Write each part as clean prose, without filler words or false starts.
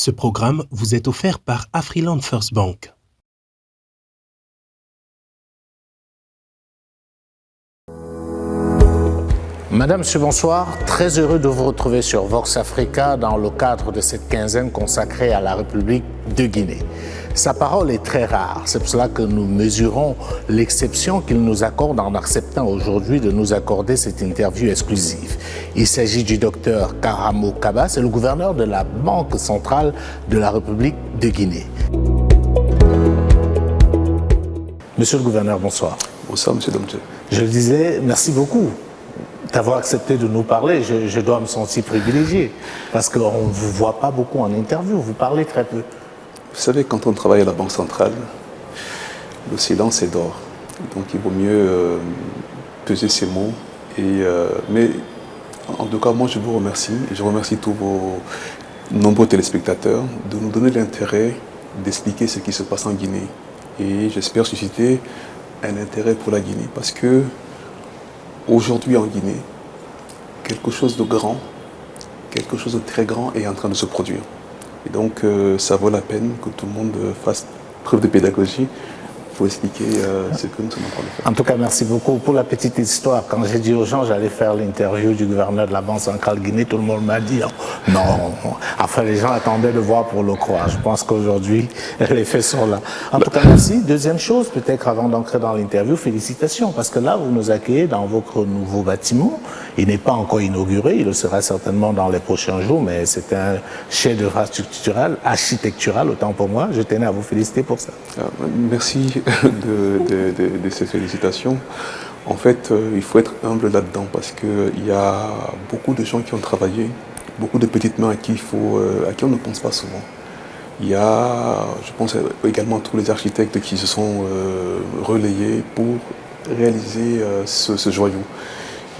Ce programme vous est offert par Afriland First Bank. Madame, monsieur, bonsoir. Très heureux de vous retrouver sur Vox Africa dans le cadre de cette quinzaine consacrée à la République de Guinée. Sa parole est très rare, c'est pour cela que nous mesurons l'exception qu'il nous accorde en acceptant aujourd'hui de nous accorder cette interview exclusive. Il s'agit du docteur Karamo Kaba, c'est le gouverneur de la Banque centrale de la République de Guinée. Monsieur le gouverneur, bonsoir. Bonsoir, monsieur Domje. Je le disais, merci beaucoup d'avoir accepté de nous parler. Je dois me sentir privilégié parce qu'on ne vous voit pas beaucoup en interview, vous parlez très peu. Vous savez, quand on travaille à la Banque centrale, le silence est d'or. Donc il vaut mieux peser ses mots. Mais en tout cas, moi je vous remercie. Et je remercie tous vos nombreux téléspectateurs de nous donner l'intérêt d'expliquer ce qui se passe en Guinée. Et j'espère susciter un intérêt pour la Guinée parce que aujourd'hui en Guinée, quelque chose de grand, quelque chose de très grand est en train de se produire. Et donc ça vaut la peine que tout le monde fasse preuve de pédagogie pour expliquer ce que nous sommes en train de faire. En tout cas, merci beaucoup. Pour la petite histoire, quand j'ai dit aux gens j'allais faire l'interview du gouverneur de la Banque centrale Guinée, tout le monde m'a dit non. Enfin, les gens attendaient de voir pour le croire. Je pense qu'aujourd'hui, les faits sont là. En tout cas, merci. Deuxième chose, peut-être avant d'entrer dans l'interview, félicitations, parce que là, vous nous accueillez dans votre nouveau bâtiment. Il n'est pas encore inauguré, il le sera certainement dans les prochains jours, mais c'est un chef-d'œuvre architectural, autant pour moi. Je tenais à vous féliciter pour ça. Merci de ces félicitations. En fait, il faut être humble là-dedans parce qu'il y a beaucoup de gens qui ont travaillé, beaucoup de petites mains à qui on ne pense pas souvent. Il y a, je pense également tous les architectes qui se sont relayés pour réaliser ce joyau.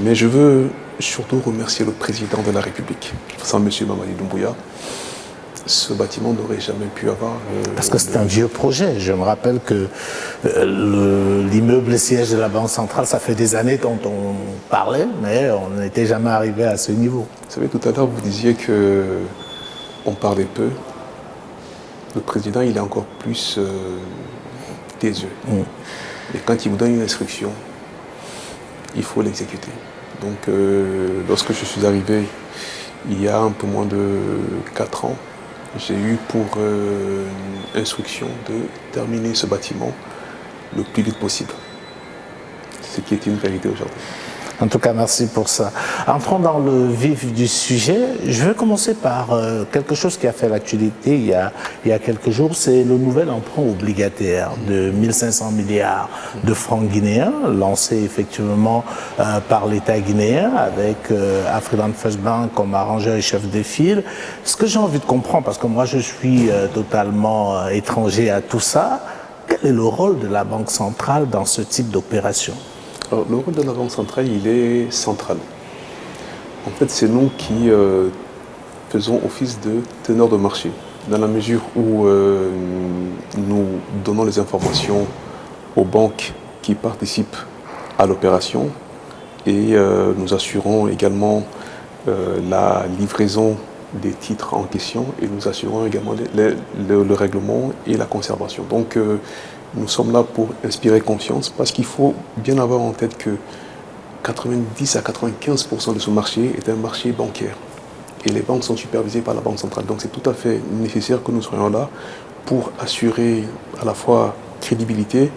Mais je veux surtout remercier le président de la République. Sans M. Mamadi Doumbouya, ce bâtiment n'aurait jamais pu avoir... Parce que c'est un vieux projet. Je me rappelle que l'immeuble siège de la Banque centrale, ça fait des années dont on parlait, mais on n'était jamais arrivé à ce niveau. Vous savez, tout à l'heure, vous disiez qu'on parlait peu. Le président, il est encore plus des yeux. Et quand il vous donne une instruction, il faut l'exécuter. Donc, lorsque je suis arrivé, il y a un peu moins de 4 ans, j'ai eu pour instruction de terminer ce bâtiment le plus vite possible. Ce qui est une réalité aujourd'hui. En tout cas, merci pour ça. Entrons dans le vif du sujet. Je vais commencer par quelque chose qui a fait l'actualité il y a quelques jours. C'est le nouvel emprunt obligataire de 1500 milliards de francs guinéens, lancé effectivement par l'État guinéen avec Afriland First Bank comme arrangeur et chef de file. Ce que j'ai envie de comprendre, parce que moi je suis totalement étranger à tout ça, quel est le rôle de la Banque centrale dans ce type d'opération ? Alors, le rôle de la Banque centrale, il est central. En fait, c'est nous qui faisons office de teneur de marché, dans la mesure où nous donnons les informations aux banques qui participent à l'opération et nous assurons également la livraison des titres en question et nous assurons également le règlement et la conservation. Donc, nous sommes là pour inspirer confiance parce qu'il faut bien avoir en tête que 90 à 95% de ce marché est un marché bancaire. Et les banques sont supervisées par la Banque centrale. Donc c'est tout à fait nécessaire que nous soyons là pour assurer à la fois crédibilité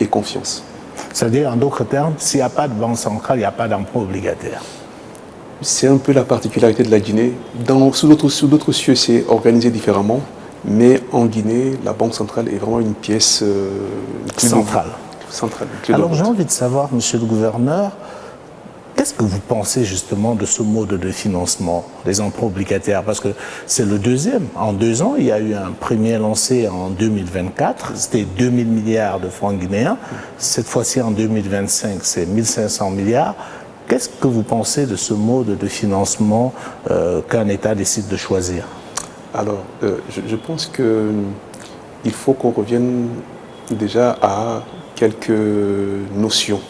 et confiance. C'est-à-dire, en d'autres termes, s'il n'y a pas de banque centrale, il n'y a pas d'emprunt obligataire. C'est un peu la particularité de la Guinée. Sous d'autres cieux, c'est organisé différemment. Mais en Guinée, la Banque centrale est vraiment une pièce centrale. Alors j'ai envie de savoir, monsieur le gouverneur, qu'est-ce que vous pensez justement de ce mode de financement des emprunts obligataires? Parce que c'est le deuxième. En 2 ans, il y a eu un premier lancé en 2024, c'était 2000 milliards de francs guinéens. Cette fois-ci, en 2025, c'est 1500 milliards. Qu'est-ce que vous pensez de ce mode de financement qu'un État décide de choisir? Alors, je pense qu'il faut qu'on revienne déjà à quelques notions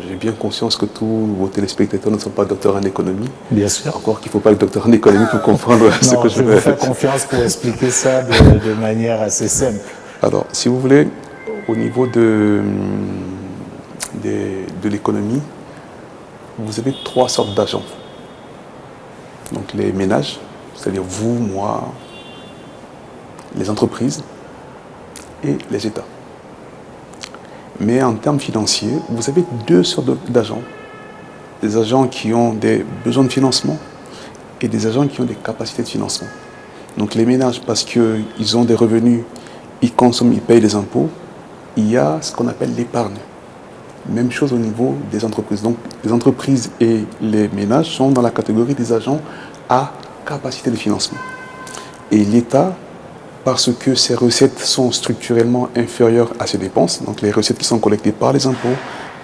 J'ai bien conscience que tous vos téléspectateurs ne sont pas docteurs en économie. Bien sûr. Encore qu'il ne faut pas être docteur en économie pour comprendre ce Non, que je vais vous faire confiance pour expliquer ça de manière assez simple. Alors, si vous voulez, au niveau de l'économie, vous avez 3 sortes d'agents. Donc les ménages, c'est-à-dire vous, moi, les entreprises et les États. Mais en termes financiers, vous avez 2 sortes d'agents. Des agents qui ont des besoins de financement et des agents qui ont des capacités de financement. Donc les ménages, parce qu'ils ont des revenus, ils consomment, ils payent des impôts, il y a ce qu'on appelle l'épargne. Même chose au niveau des entreprises. Donc les entreprises et les ménages sont dans la catégorie des agents à capacité de financement. Et l'État, parce que ses recettes sont structurellement inférieures à ses dépenses, donc les recettes qui sont collectées par les impôts,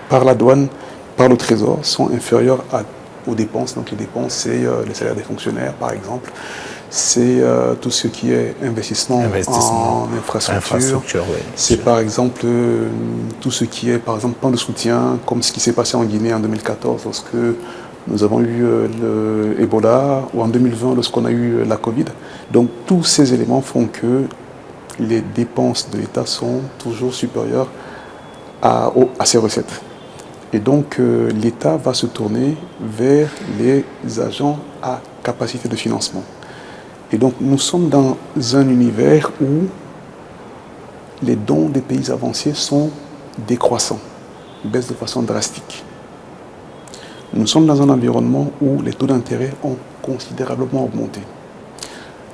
par la douane, par le trésor, sont inférieures aux dépenses. Donc les dépenses, c'est les salaires des fonctionnaires, par exemple. C'est tout ce qui est investissement en infrastructure. Oui, c'est par exemple tout ce qui est, par exemple, plan de soutien, comme ce qui s'est passé en Guinée en 2014, lorsque nous avons eu le Ebola, ou en 2020, lorsqu'on a eu la Covid. Donc tous ces éléments font que les dépenses de l'État sont toujours supérieures à ses recettes. Et donc l'État va se tourner vers les agents à capacité de financement. Et donc nous sommes dans un univers où les dons des pays avancés sont décroissants, baissent de façon drastique. Nous sommes dans un environnement où les taux d'intérêt ont considérablement augmenté.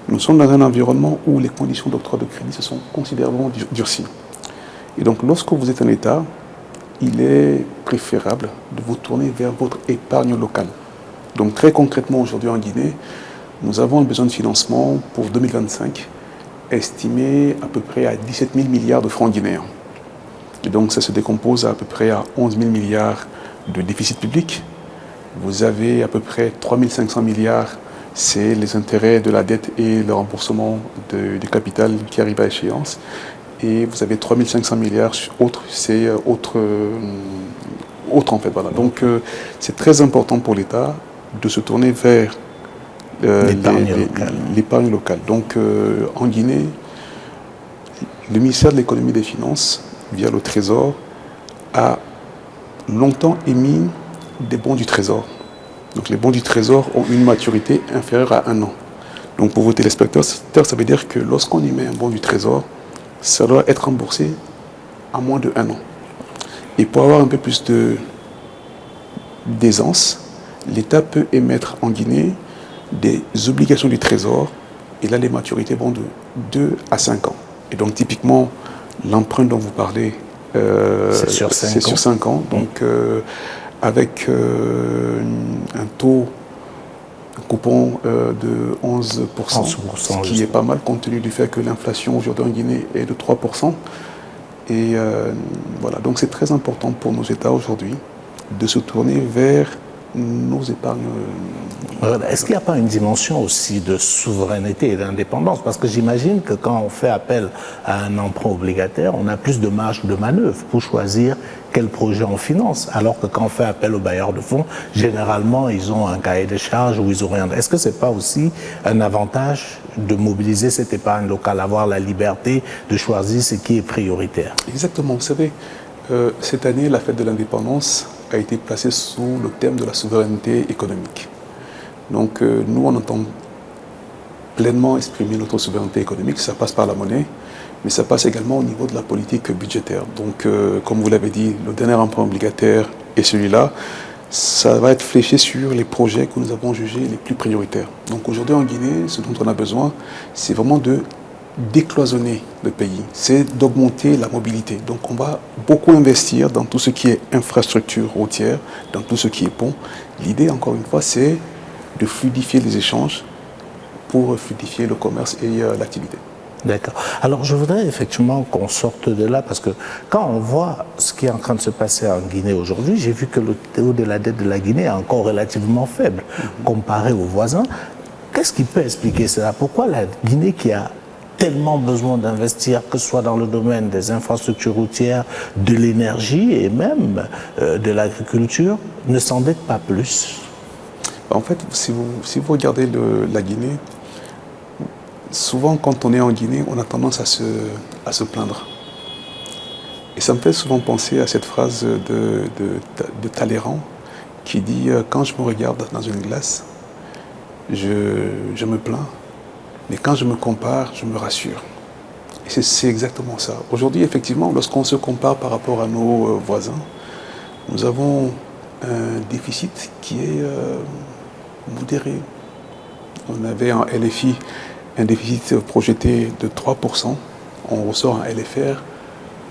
Nous sommes dans un environnement où les conditions d'octroi de crédit se sont considérablement durcies. Et donc lorsque vous êtes un État, il est préférable de vous tourner vers votre épargne locale. Donc très concrètement aujourd'hui en Guinée, nous avons un besoin de financement pour 2025 estimé à peu près à 17 000 milliards de francs guinéens. Et donc ça se décompose à peu près à 11 000 milliards de déficit public. Vous avez à peu près 3 500 milliards, c'est les intérêts de la dette et le remboursement du capital qui arrive à échéance. Et vous avez 3 500 milliards autres, c'est autre en fait. Voilà. Donc c'est très important pour l'État de se tourner vers l'épargne locale. Donc en Guinée, le ministère de l'économie et des finances, via le Trésor, a longtemps émis des bons du Trésor. Donc les bons du Trésor ont une maturité inférieure à 1 an. Donc pour vos téléspectateurs, ça veut dire que lorsqu'on émet un bon du Trésor, ça doit être remboursé à moins de 1 an. Et pour avoir un peu plus d'aisance, l'État peut émettre en Guinée des obligations du Trésor, et là les maturités vont de 2 à 5 ans. Et donc typiquement, l'emprunt dont vous parlez, c'est sur 5 ans. Donc avec un taux, un coupon de 11%, ce qui est pas mal compte tenu du fait que l'inflation aujourd'hui en Guinée est de 3%. Et voilà, donc c'est très important pour nos États aujourd'hui de se tourner vers nos épargnes. Est-ce qu'il n'y a pas une dimension aussi de souveraineté et d'indépendance? Parce que j'imagine que quand on fait appel à un emprunt obligataire, on a plus de marge de manœuvre pour choisir quel projet on finance. Alors que quand on fait appel aux bailleurs de fonds, généralement, ils ont un cahier de charges où ils ont rien. Est-ce que ce n'est pas aussi un avantage de mobiliser cette épargne locale, avoir la liberté de choisir ce qui est prioritaire? Exactement. Vous savez, cette année, la fête de l'indépendance a été placée sous le thème de la souveraineté économique. Donc nous, on entend pleinement exprimer notre souveraineté économique. Ça passe par la monnaie, mais ça passe également au niveau de la politique budgétaire. Donc comme vous l'avez dit, le dernier emprunt obligataire et celui-là, ça va être fléché sur les projets que nous avons jugés les plus prioritaires. Donc aujourd'hui en Guinée, ce dont on a besoin, c'est vraiment de décloisonner le pays, c'est d'augmenter la mobilité. Donc on va beaucoup investir dans tout ce qui est infrastructure routière, dans tout ce qui est pont. L'idée, encore une fois, c'est de fluidifier les échanges pour fluidifier le commerce et l'activité. D'accord. Alors je voudrais effectivement qu'on sorte de là, parce que quand on voit ce qui est en train de se passer en Guinée aujourd'hui, j'ai vu que le taux de la dette de la Guinée est encore relativement faible comparé aux voisins. Qu'est-ce qui peut expliquer cela? Pourquoi la Guinée, qui a tellement besoin d'investir, que ce soit dans le domaine des infrastructures routières, de l'énergie et même de l'agriculture, ne s'endette pas plus? En fait, si vous regardez la Guinée, souvent quand on est en Guinée, on a tendance à se plaindre. Et ça me fait souvent penser à cette phrase de Talleyrand qui dit « Quand je me regarde dans une glace, je me plains, mais quand je me compare, je me rassure. » Et c'est exactement ça. Aujourd'hui, effectivement, lorsqu'on se compare par rapport à nos voisins, nous avons un déficit qui est modéré. On avait en LFI un déficit projeté de 3%, on ressort un LFR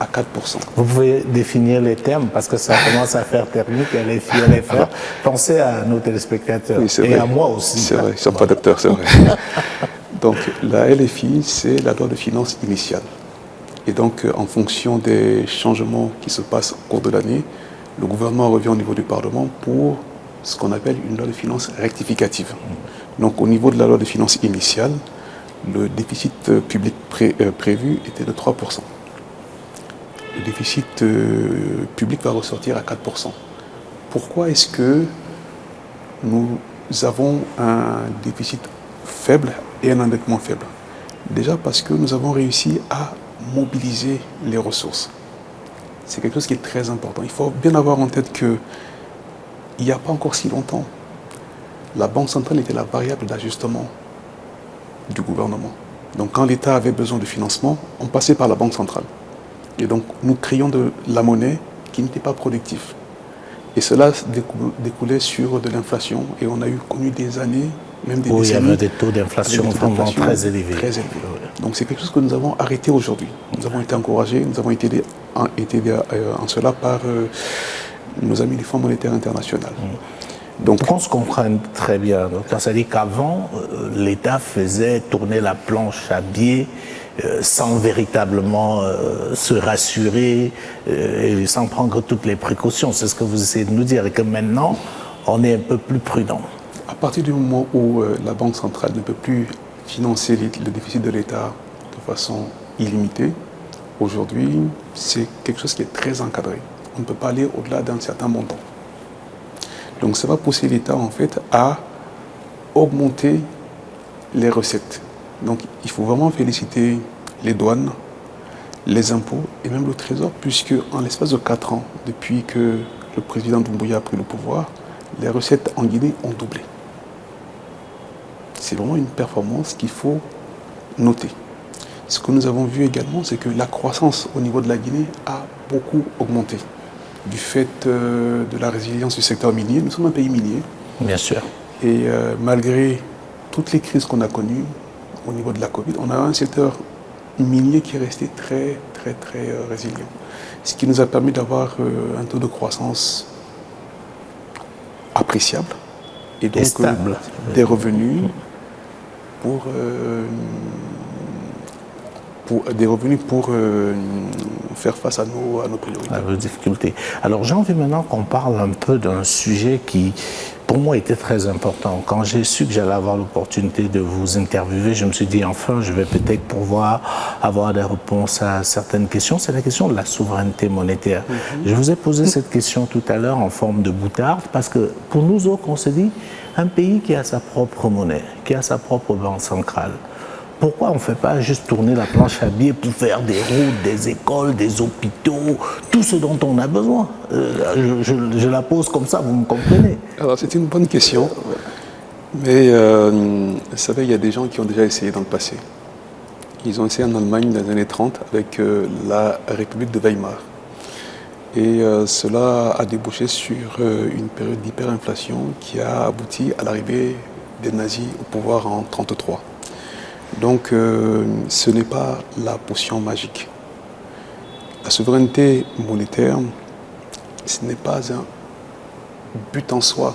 à 4%. Vous pouvez définir les termes parce que ça commence à faire technique, LFI, LFR. Pensez à nos téléspectateurs oui, et à moi aussi. C'est vrai, ils ne sont pas docteurs, c'est vrai. Donc la LFI, c'est la loi de finances initiale. Et donc en fonction des changements qui se passent au cours de l'année, le gouvernement revient au niveau du Parlement pour ce qu'on appelle une loi de finances rectificative. Donc au niveau de la loi de finances initiale, le déficit public prévu était de 3%. Le déficit public va ressortir à 4%. Pourquoi est-ce que nous avons un déficit faible et un endettement faible? Déjà parce que nous avons réussi à mobiliser les ressources. C'est quelque chose qui est très important. Il faut bien avoir en tête qu'il n'y a pas encore si longtemps, la Banque centrale était la variable d'ajustement du gouvernement. Donc quand l'État avait besoin de financement, on passait par la Banque centrale. Et donc nous créions de la monnaie qui n'était pas productive. Et cela découlait sur de l'inflation. Et on a connu des années, même des décennies. Il y avait des taux d'inflation vraiment très élevés. Donc c'est quelque chose que nous avons arrêté aujourd'hui. Nous avons été encouragés, nous avons été aidés en cela par nos amis du Fonds monétaire international. Donc on se comprend très bien. C'est-à-dire qu'avant, l'État faisait tourner la planche à billets sans véritablement se rassurer et sans prendre toutes les précautions. C'est ce que vous essayez de nous dire. Et que maintenant, on est un peu plus prudent. À partir du moment où la Banque centrale ne peut plus financer le déficit de l'État de façon illimitée, aujourd'hui, c'est quelque chose qui est très encadré. On ne peut pas aller au-delà d'un certain montant. Donc ça va pousser l'État en fait à augmenter les recettes. Donc il faut vraiment féliciter les douanes, les impôts et même le Trésor, puisque en l'espace de 4 ans, depuis que le président Doumbouya a pris le pouvoir, les recettes en Guinée ont doublé. C'est vraiment une performance qu'il faut noter. Ce que nous avons vu également, c'est que la croissance au niveau de la Guinée a beaucoup augmenté. Du fait de la résilience du secteur minier. Nous sommes un pays minier. Bien sûr. Et malgré toutes les crises qu'on a connues au niveau de la Covid, on a un secteur minier qui est resté très résilient. Ce qui nous a permis d'avoir un taux de croissance appréciable. Et donc stable. Des revenus pour faire face à nos priorités. À vos difficultés. Alors j'ai envie maintenant qu'on parle un peu d'un sujet qui, pour moi, était très important. Quand j'ai su que j'allais avoir l'opportunité de vous interviewer, je me suis dit, enfin, je vais peut-être pouvoir avoir des réponses à certaines questions. C'est la question de la souveraineté monétaire. Je vous ai posé cette question tout à l'heure en forme de boutade, parce que pour nous autres, on se dit, un pays qui a sa propre monnaie, qui a sa propre banque centrale, pourquoi on ne fait pas juste tourner la planche à billets pour faire des routes, des écoles, des hôpitaux, tout ce dont on a besoin? Je la pose comme ça, vous me comprenez? Alors c'est une bonne question, mais vous savez, il y a des gens qui ont déjà essayé dans le passé. Ils ont essayé en Allemagne dans les années 30 avec la République de Weimar. Et cela a débouché sur une période d'hyperinflation qui a abouti à l'arrivée des nazis au pouvoir en 1933. Donc ce n'est pas la potion magique. La souveraineté monétaire, ce n'est pas un but en soi.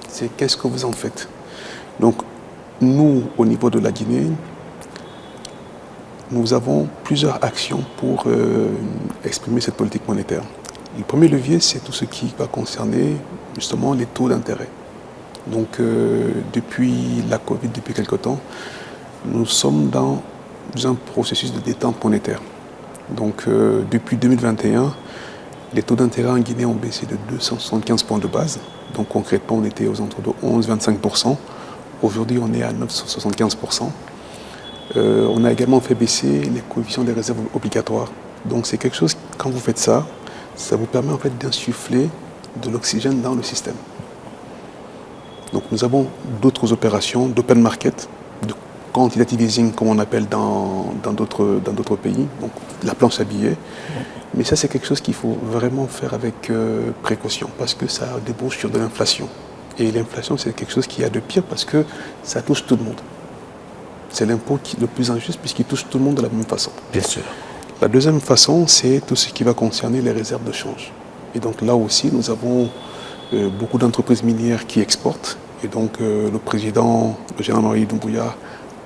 C'est qu'est-ce que vous en faites. Donc nous, au niveau de la Guinée, nous avons plusieurs actions pour exprimer cette politique monétaire. Le premier levier, c'est tout ce qui va concerner justement les taux d'intérêt. Donc depuis la Covid, depuis quelque temps, nous sommes dans un processus de détente monétaire. Donc depuis 2021, les taux d'intérêt en Guinée ont baissé de 275 points de base. Donc concrètement, on était aux alentours de 11-25%. Aujourd'hui, on est à 975%. On a également fait baisser les coefficients des réserves obligatoires. Donc c'est quelque chose, quand vous faites ça, ça vous permet en fait d'insuffler de l'oxygène dans le système. Donc nous avons d'autres opérations d'open market, de quantitative easing comme on appelle dans d'autres pays, donc la planche à billets. Mais ça c'est quelque chose qu'il faut vraiment faire avec précaution parce que ça débouche sur de l'inflation. Et l'inflation c'est quelque chose qu'il y a de pire parce que ça touche tout le monde. C'est l'impôt le plus injuste puisqu'il touche tout le monde de la même façon. Bien sûr. La deuxième façon, c'est tout ce qui va concerner les réserves de change. Et donc là aussi, nous avons beaucoup d'entreprises minières qui exportent. Et donc le président, le général Marie Doumbouya,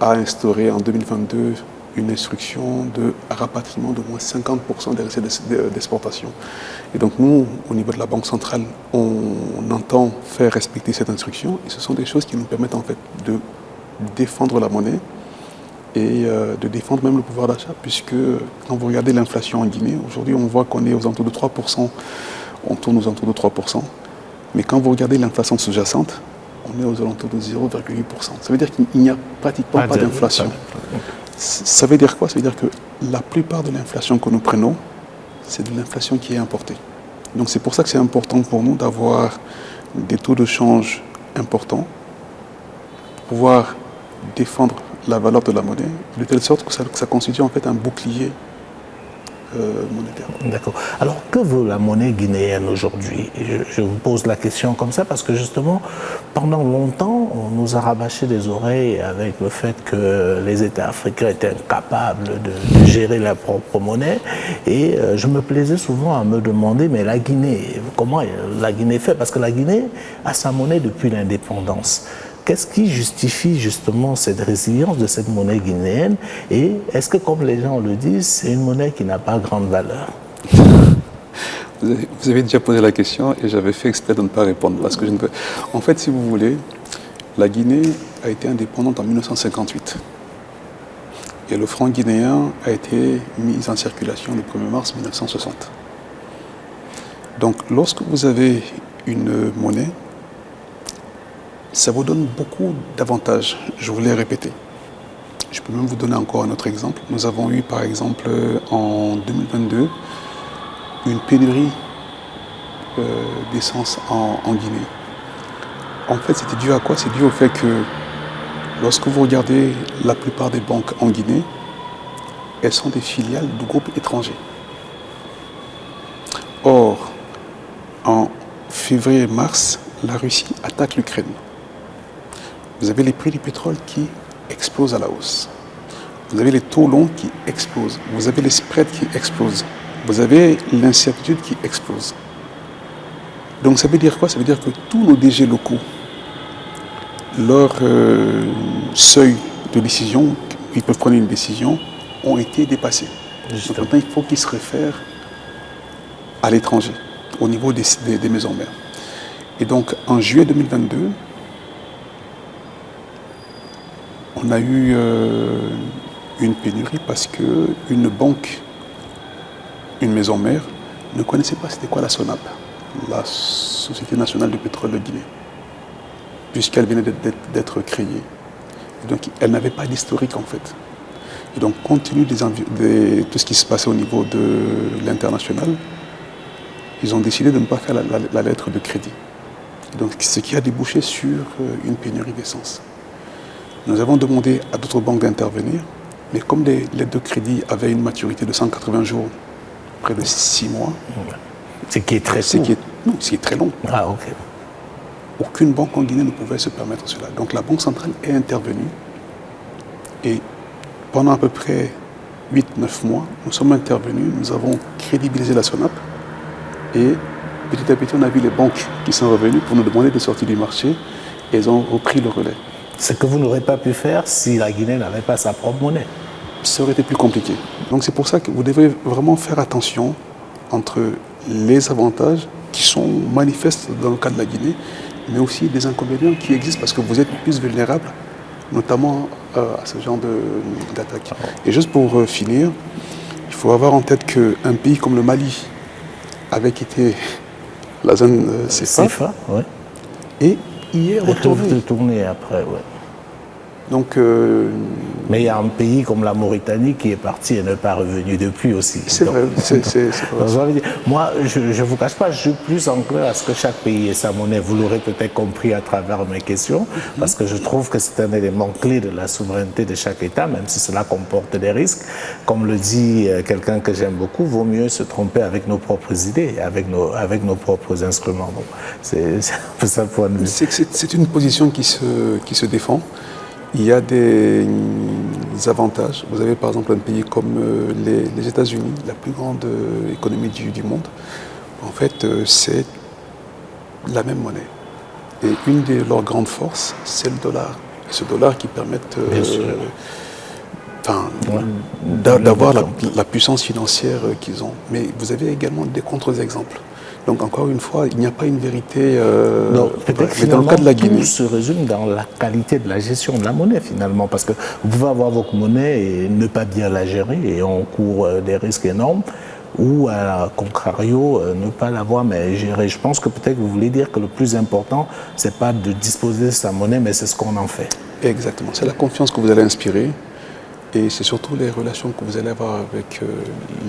a instauré en 2022 une instruction de rapatriement de moins 50% des recettes d'exportation. Et donc nous, au niveau de la Banque centrale, on entend faire respecter cette instruction. Et ce sont des choses qui nous permettent en fait de défendre la monnaie et de défendre même le pouvoir d'achat, puisque quand vous regardez l'inflation en Guinée, aujourd'hui on voit qu'on est aux alentours de 3%, on tourne aux alentours de 3%, mais quand vous regardez l'inflation sous-jacente, on est aux alentours de 0,8%. Ça veut dire qu'il n'y a pratiquement pas d'inflation. Ça veut dire quoi? Ça veut dire que la plupart de l'inflation que nous prenons, c'est de l'inflation qui est importée. Donc c'est pour ça que c'est important pour nous d'avoir des taux de change importants, pouvoir défendre la valeur de la monnaie, de telle sorte que ça constitue en fait un bouclier monétaire. D'accord. Alors, que vaut la monnaie guinéenne aujourd'hui? Je vous pose la question comme ça parce que justement, pendant longtemps, on nous a rabâché les oreilles avec le fait que les États africains étaient incapables de gérer leur propre monnaie. Et je me plaisais souvent à me demander, mais la Guinée, comment la Guinée fait? Parce que la Guinée a sa monnaie depuis l'indépendance. Qu'est-ce qui justifie justement cette résilience de cette monnaie guinéenne? Et est-ce que, comme les gens le disent, c'est une monnaie qui n'a pas grande valeur? Vous avez déjà posé la question et j'avais fait exprès de ne pas répondre parce que je ne peux. En fait, si vous voulez, la Guinée a été indépendante en 1958. Et le franc guinéen a été mis en circulation le 1er mars 1960. Donc, lorsque vous avez une monnaie, ça vous donne beaucoup d'avantages. Je vous l'ai répété. Je peux même vous donner encore un autre exemple. Nous avons eu, par exemple, en 2022, une pénurie d'essence en Guinée. En fait, c'était dû à quoi? C'est dû au fait que lorsque vous regardez la plupart des banques en Guinée, elles sont des filiales de groupes étrangers. Or, en février et mars, la Russie attaque l'Ukraine. Vous avez les prix du pétrole qui explosent à la hausse. Vous avez les taux longs qui explosent. Vous avez les spreads qui explosent. Vous avez l'incertitude qui explose. Donc ça veut dire quoi? Ça veut dire que tous nos DG locaux, leur seuil de décision, ils peuvent prendre une décision, ont été dépassés. Donc maintenant, il faut qu'ils se réfèrent à l'étranger, au niveau des maisons mères. Et donc en juillet 2022, on a eu une pénurie parce qu'une banque, une maison mère, ne connaissait pas c'était quoi la SONAP, la Société nationale du pétrole de Guinée, puisqu'elle venait d'être créée. Et donc elle n'avait pas d'historique en fait. Et donc compte tenu de tout ce qui se passait au niveau de l'international, ils ont décidé de ne pas faire la lettre de crédit. Et donc ce qui a débouché sur une pénurie d'essence. Nous avons demandé à d'autres banques d'intervenir, mais comme les lettres de crédit avaient une maturité de 180 jours, près de 6 mois. Ce qui est très court. Ce qui est très long. Ah, ok. Aucune banque en Guinée ne pouvait se permettre cela. Donc la Banque centrale est intervenue et pendant à peu près 8-9 mois, nous sommes intervenus, nous avons crédibilisé la SONAP et petit à petit, on a vu les banques qui sont revenues pour nous demander de sortir du marché et elles ont repris le relais. Ce que vous n'aurez pas pu faire si la Guinée n'avait pas sa propre monnaie. Ça aurait été plus compliqué. Donc c'est pour ça que vous devez vraiment faire attention entre les avantages qui sont manifestes dans le cas de la Guinée, mais aussi des inconvénients qui existent parce que vous êtes plus vulnérable, notamment à ce genre d'attaque. Et juste pour finir, il faut avoir en tête qu'un pays comme le Mali avait quitté la zone CFA ouais. et y est retourné. Retourné après, ouais. Donc, mais il y a un pays comme la Mauritanie qui est parti et n'est pas revenu depuis aussi. C'est vrai, c'est vrai. Moi, je ne vous cache pas, je suis plus enclin à ce que chaque pays ait sa monnaie. Vous l'aurez peut-être compris à travers mes questions, parce que je trouve que c'est un élément clé de la souveraineté de chaque État, même si cela comporte des risques. Comme le dit quelqu'un que j'aime beaucoup, vaut mieux se tromper avec nos propres idées, avec nos propres instruments. Donc, c'est un peu ça le point de vue. C'est une position qui se défend. Il y a des avantages. Vous avez par exemple un pays comme les États-Unis, la plus grande économie du monde. En fait, c'est la même monnaie. Et une de leurs grandes forces, c'est le dollar. Et ce dollar qui permet d'avoir la puissance financière qu'ils ont. Mais vous avez également des contre-exemples. Donc encore une fois, il n'y a pas une vérité. Mais dans le cas de la Guinée, tout se résume dans la qualité de la gestion de la monnaie finalement, parce que vous pouvez avoir votre monnaie et ne pas bien la gérer et on court des risques énormes, ou à contrario, ne pas l'avoir mais gérer. Je pense que peut-être que vous voulez dire que le plus important, c'est pas de disposer de sa monnaie, mais c'est ce qu'on en fait. Exactement. C'est la confiance que vous allez inspirer. Et c'est surtout les relations que vous allez avoir avec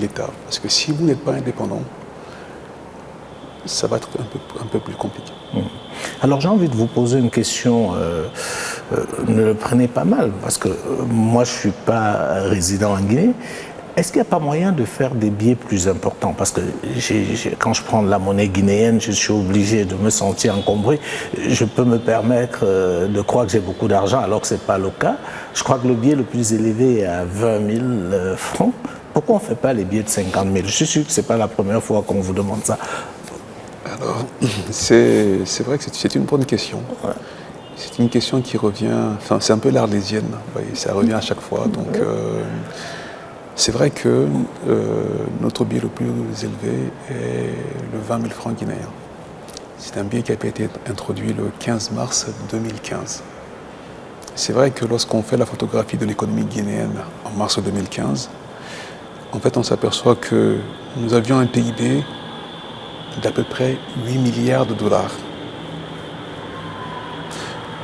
l'État. Parce que si vous n'êtes pas indépendant, ça va être un peu plus compliqué. Alors j'ai envie de vous poser une question, ne le prenez pas mal, parce que moi je ne suis pas résident en Guinée. Est-ce qu'il n'y a pas moyen de faire des billets plus importants? Parce que quand je prends de la monnaie guinéenne, je suis obligé de me sentir encombré. Je peux me permettre de croire que j'ai beaucoup d'argent alors que ce n'est pas le cas. Je crois que le billet le plus élevé est à 20 000 francs. Pourquoi on ne fait pas les billets de 50 000? Je suis sûr que ce n'est pas la première fois qu'on vous demande ça. Alors, c'est vrai que c'est une bonne question. Ouais. C'est une question qui revient, enfin c'est un peu l'arlésienne, vous voyez, ça revient à chaque fois. Donc c'est vrai que notre billet le plus élevé est le 20 000 francs guinéens. C'est un billet qui a été introduit le 15 mars 2015. C'est vrai que lorsqu'on fait la photographie de l'économie guinéenne en mars 2015, en fait on s'aperçoit que nous avions un PIB d'à peu près 8 milliards de dollars.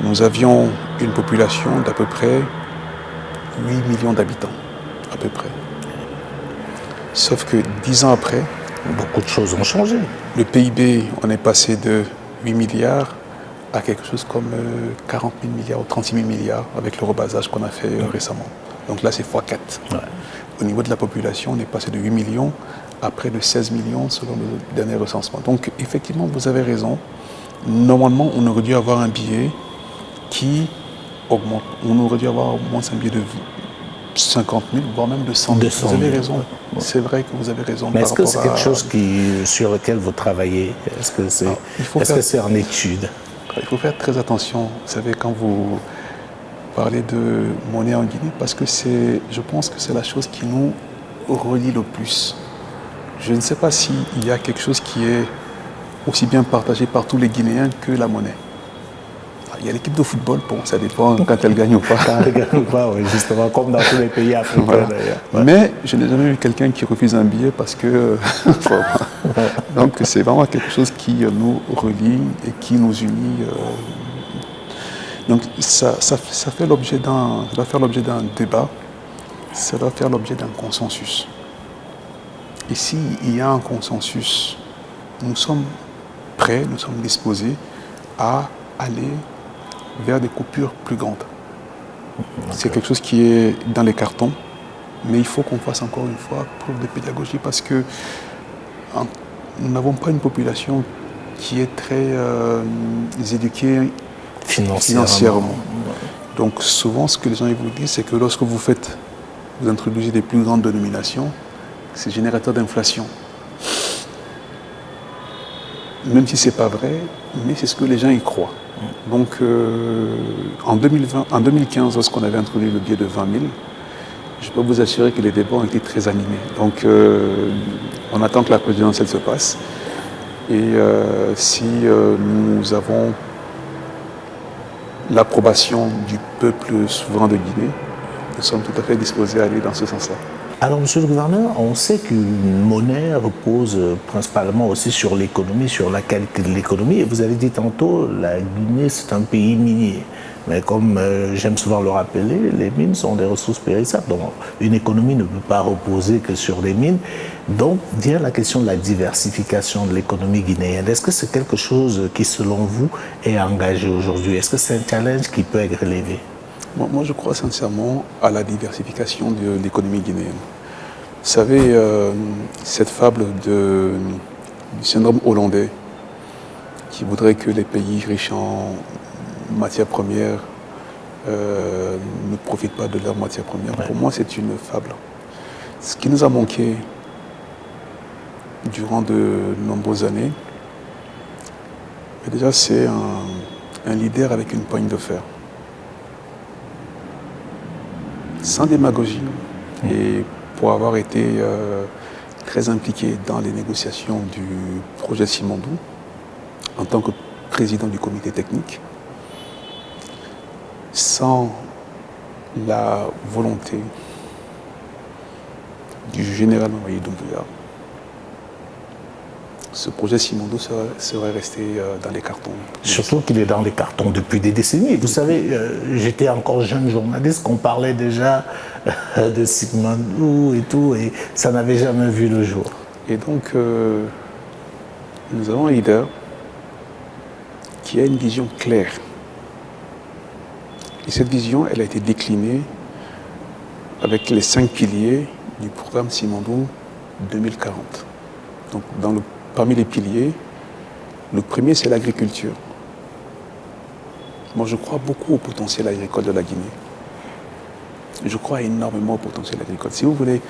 Nous avions une population d'à peu près 8 millions d'habitants, à peu près. Sauf que 10 ans après, beaucoup de choses ont changé. Le PIB, on est passé de 8 milliards à quelque chose comme 40 000 milliards ou 36 000 milliards avec le rebasage qu'on a fait récemment. Donc là, c'est x4. Ouais. Au niveau de la population, on est passé de 8 millions à près de 16 millions selon le dernier recensement. Donc effectivement, vous avez raison. Normalement, on aurait dû avoir un billet qui augmente. On aurait dû avoir au moins un billet de 50 000, voire même de 100 000. Vous avez raison. Ouais. C'est vrai que vous avez raison. Mais est-ce que c'est quelque chose sur lequel vous travaillez? Est-ce que c'est en étude? Il faut faire très attention. Vous savez, quand vous parlez de monnaie en Guinée, parce que je pense que c'est la chose qui nous relie le plus. Je ne sais pas s'il y a quelque chose qui est aussi bien partagé par tous les Guinéens que la monnaie. Il y a l'équipe de football, bon, ça dépend quand elle gagne ou pas. Quand elle gagne ou pas, oui, justement, comme dans tous les pays africains voilà. D'ailleurs. Ouais. Mais je n'ai jamais vu quelqu'un qui refuse un billet parce que... Donc c'est vraiment quelque chose qui nous relie et qui nous unit. Donc ça fait l'objet ça doit faire l'objet d'un débat, ça doit faire l'objet d'un consensus. Et s'il y a un consensus, nous sommes prêts, nous sommes disposés à aller vers des coupures plus grandes. C'est quelque chose qui est dans les cartons, mais il faut qu'on fasse encore une fois preuve de pédagogie parce que nous n'avons pas une population qui est très éduquée financièrement. Donc souvent, ce que les gens vous disent, c'est que lorsque vous introduisez des plus grandes dénominations, c'est générateur d'inflation. Même si ce n'est pas vrai, mais c'est ce que les gens y croient. Donc en 2015, lorsqu'on avait introduit le billet de 20 000, je peux vous assurer que les débats ont été très animés. Donc on attend que la présidentielle se passe. Et si nous avons l'approbation du peuple souverain de Guinée, nous sommes tout à fait disposés à aller dans ce sens-là. Alors, monsieur le gouverneur, on sait qu'une monnaie repose principalement aussi sur l'économie, sur la qualité de l'économie. Et vous avez dit tantôt, la Guinée, c'est un pays minier. Mais comme j'aime souvent le rappeler, les mines sont des ressources périssables. Donc, une économie ne peut pas reposer que sur des mines. Donc, vient la question de la diversification de l'économie guinéenne. Est-ce que c'est quelque chose qui, selon vous, est engagé aujourd'hui? Est-ce que c'est un challenge qui peut être relevé? Moi, je crois sincèrement à la diversification de l'économie guinéenne. Vous savez, cette fable du syndrome hollandais qui voudrait que les pays riches en matières premières ne profitent pas de leurs matières premières. Ouais. Pour moi, c'est une fable. Ce qui nous a manqué durant de nombreuses années, déjà, c'est un leader avec une poigne de fer. Sans démagogie, et pour avoir été très impliqué dans les négociations du projet Simandou, en tant que président du comité technique, sans la volonté du général Mamadi Doumbouya, ce projet Simandou serait resté dans les cartons. Surtout qu'il est dans les cartons depuis des décennies. Vous savez, j'étais encore jeune journaliste, qu'on parlait déjà de Simandou et tout, et ça n'avait jamais vu le jour. Et donc, nous avons un leader qui a une vision claire. Et cette vision, elle a été déclinée avec les 5 piliers du programme Simandou 2040. Donc, parmi les piliers, le premier, c'est l'agriculture. Moi, je crois beaucoup au potentiel agricole de la Guinée. Je crois énormément au potentiel agricole. Si vous voulez,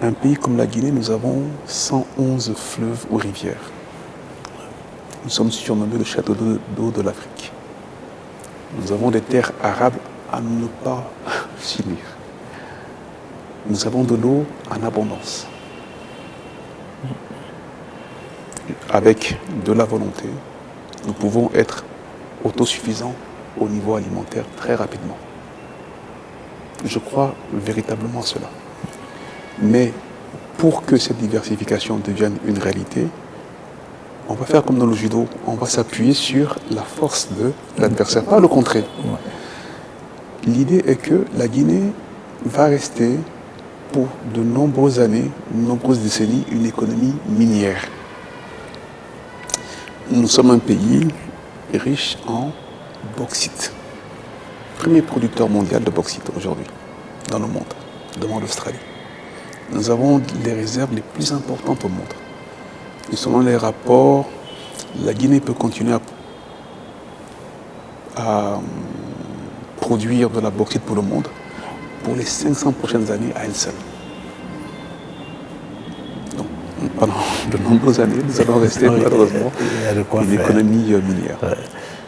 un pays comme la Guinée, nous avons 111 fleuves ou rivières. Nous sommes surnommés le château d'eau de l'Afrique. Nous avons des terres arables à ne pas finir. Nous avons de l'eau en abondance. Avec de la volonté, nous pouvons être autosuffisants au niveau alimentaire très rapidement. Je crois véritablement à cela. Mais pour que cette diversification devienne une réalité, on va faire comme dans le judo, on va s'appuyer sur la force de l'adversaire, pas le contraire. L'idée est que la Guinée va rester pour de nombreuses années, de nombreuses décennies, une économie minière. Nous sommes un pays riche en bauxite. Premier producteur mondial de bauxite aujourd'hui dans le monde, devant l'Australie. Nous avons les réserves les plus importantes au monde. Et selon les rapports, la Guinée peut continuer à produire de la bauxite pour le monde pour les 500 prochaines années à elle seule. Donc, pendant de nombreuses années, nous allons rester malheureusement une économie minière. Ouais.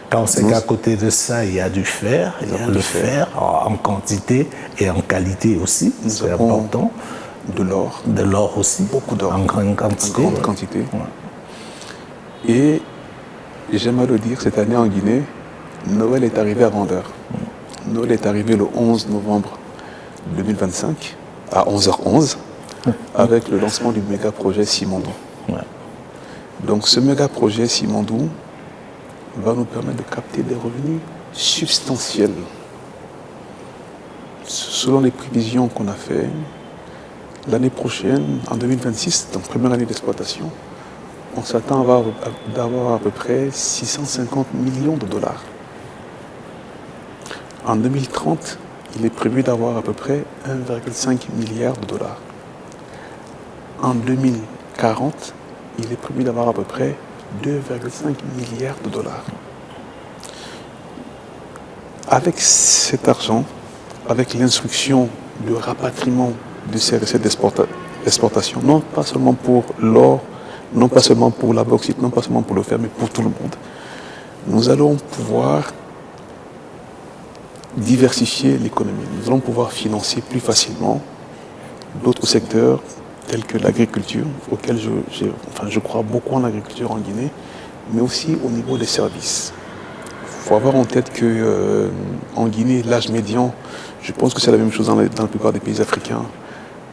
Quand on sait qu'à côté de ça, il y a du fer, il y a le fer en quantité et en qualité aussi, c'est important. De l'or. De l'or aussi. Beaucoup d'or. En grande quantité. En grande quantité. Ouais. Et j'aime à le dire, cette année en Guinée, Noël est arrivé avant l'heure. Noël est arrivé le 11 novembre 2025 à 11h11 avec le lancement du méga projet Simandou. Ouais. Donc ce méga projet Simandou va nous permettre de capter des revenus substantiels. Selon les prévisions qu'on a faites, l'année prochaine, en 2026, donc première année d'exploitation, on s'attend d'avoir à peu près 650 millions de dollars. En 2030, il est prévu d'avoir à peu près 1,5 milliard de dollars. En 2040, il est prévu d'avoir à peu près 2,5 milliards de dollars. Avec cet argent, avec l'instruction de rapatriement de ces recettes d'exportation, non pas seulement pour l'or, non pas seulement pour la bauxite, non pas seulement pour le fer, mais pour tout le monde, nous allons pouvoir diversifier l'économie. Nous allons pouvoir financer plus facilement d'autres secteurs tels que l'agriculture, auquel je crois beaucoup en agriculture en Guinée, mais aussi au niveau des services. faut avoir en tête qu'en Guinée, l'âge médian, je pense que c'est la même chose dans la plupart des pays africains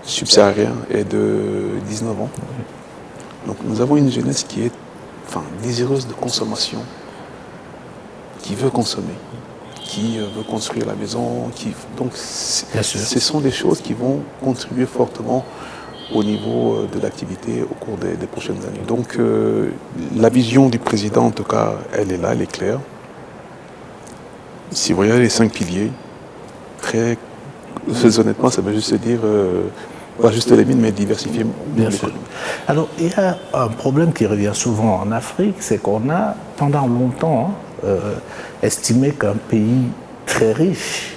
subsahariens, est de 19 ans. Donc nous avons une jeunesse qui est désireuse de consommation, qui veut consommer, qui veut construire la maison. Donc ce sont des choses qui vont contribuer fortement au niveau de l'activité au cours des prochaines années. Donc la vision du président, en tout cas, elle est là, elle est claire. Si vous regardez les 5 piliers, très honnêtement, ça veut juste se dire, pas juste les mines, mais diversifier l'économie. Alors, il y a un problème qui revient souvent en Afrique, c'est qu'on a pendant longtemps estimé qu'un pays très riche,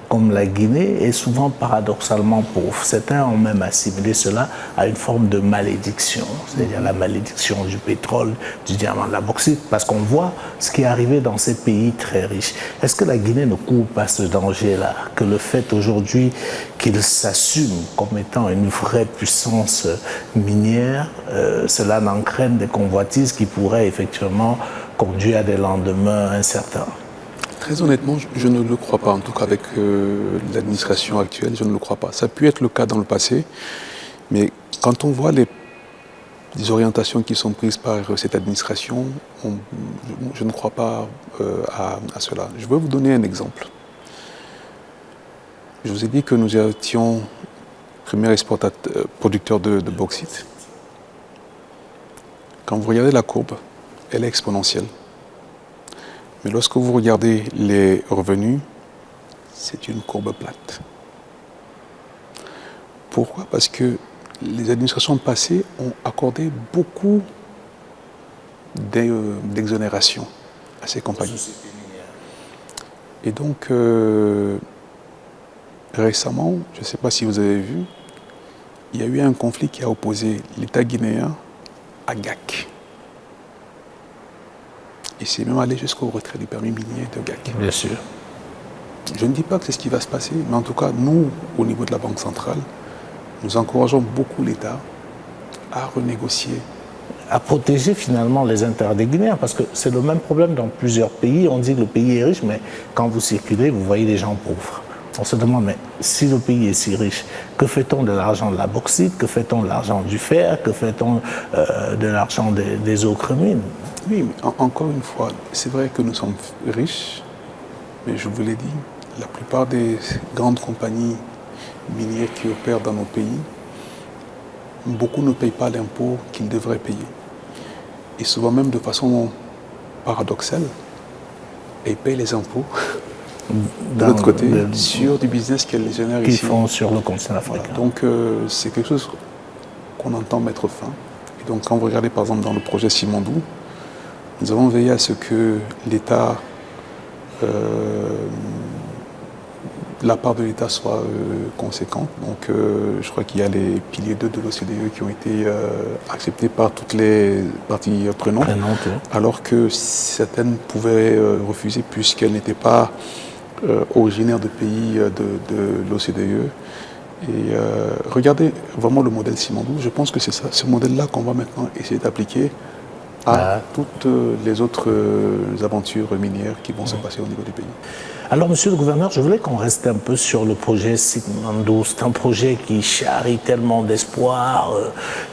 comme la Guinée, est souvent paradoxalement pauvre. Certains ont même assimilé cela à une forme de malédiction, c'est-à-dire la malédiction du pétrole, du diamant, de la bauxite, parce qu'on voit ce qui est arrivé dans ces pays très riches. Est-ce que la Guinée ne court pas ce danger-là, que le fait aujourd'hui qu'il s'assume comme étant une vraie puissance minière, cela n'entraîne des convoitises qui pourraient effectivement conduire à des lendemains incertains? Très honnêtement, je ne le crois pas. En tout cas, avec l'administration actuelle, je ne le crois pas. Ça a pu être le cas dans le passé, mais quand on voit les orientations qui sont prises par cette administration, je ne crois pas à cela. Je vais vous donner un exemple. Je vous ai dit que nous étions premier producteur de bauxite. Quand vous regardez la courbe, elle est exponentielle. Mais lorsque vous regardez les revenus, c'est une courbe plate. Pourquoi? Parce que les administrations passées ont accordé beaucoup d'exonérations à ces compagnies. Et donc, récemment, je ne sais pas si vous avez vu, il y a eu un conflit qui a opposé l'État guinéen à GAC. Et c'est même allé jusqu'au retrait du permis minier de GAC. Bien sûr. Je ne dis pas que c'est ce qui va se passer, mais en tout cas, nous, au niveau de la Banque centrale, nous encourageons beaucoup l'État à renégocier. À protéger finalement les intérêts des Guinéens, parce que c'est le même problème dans plusieurs pays. On dit que le pays est riche, mais quand vous circulez, vous voyez des gens pauvres. On se demande, mais si le pays est si riche, que fait-on de l'argent de la bauxite, que fait-on de l'argent du fer, que fait-on de l'argent des autres mines? Oui, mais encore une fois, c'est vrai que nous sommes riches, mais je vous l'ai dit, la plupart des grandes compagnies minières qui opèrent dans nos pays, beaucoup ne payent pas l'impôt qu'ils devraient payer. Et souvent même de façon paradoxale, ils payent les impôts de l'autre côté sur du business qu'elles génèrent ici. Qu'ils font sur le continent africain. Voilà. Donc c'est quelque chose qu'on entend mettre fin. Et donc quand vous regardez par exemple dans le projet Simandou, nous avons veillé à ce que l'État, la part de l'État soit conséquente. Donc je crois qu'il y a les piliers 2 de l'OCDE qui ont été acceptés par toutes les parties prenantes, alors que certaines pouvaient refuser puisqu'elles n'étaient pas originaires de pays de l'OCDE. Et regardez vraiment le modèle Simandou. Je pense que c'est ça, ce modèle-là qu'on va maintenant essayer d'appliquer à toutes les autres aventures minières qui vont se passer au niveau du pays. Alors, monsieur le gouverneur, je voulais qu'on reste un peu sur le projet Simandou. C'est un projet qui charrie tellement d'espoir,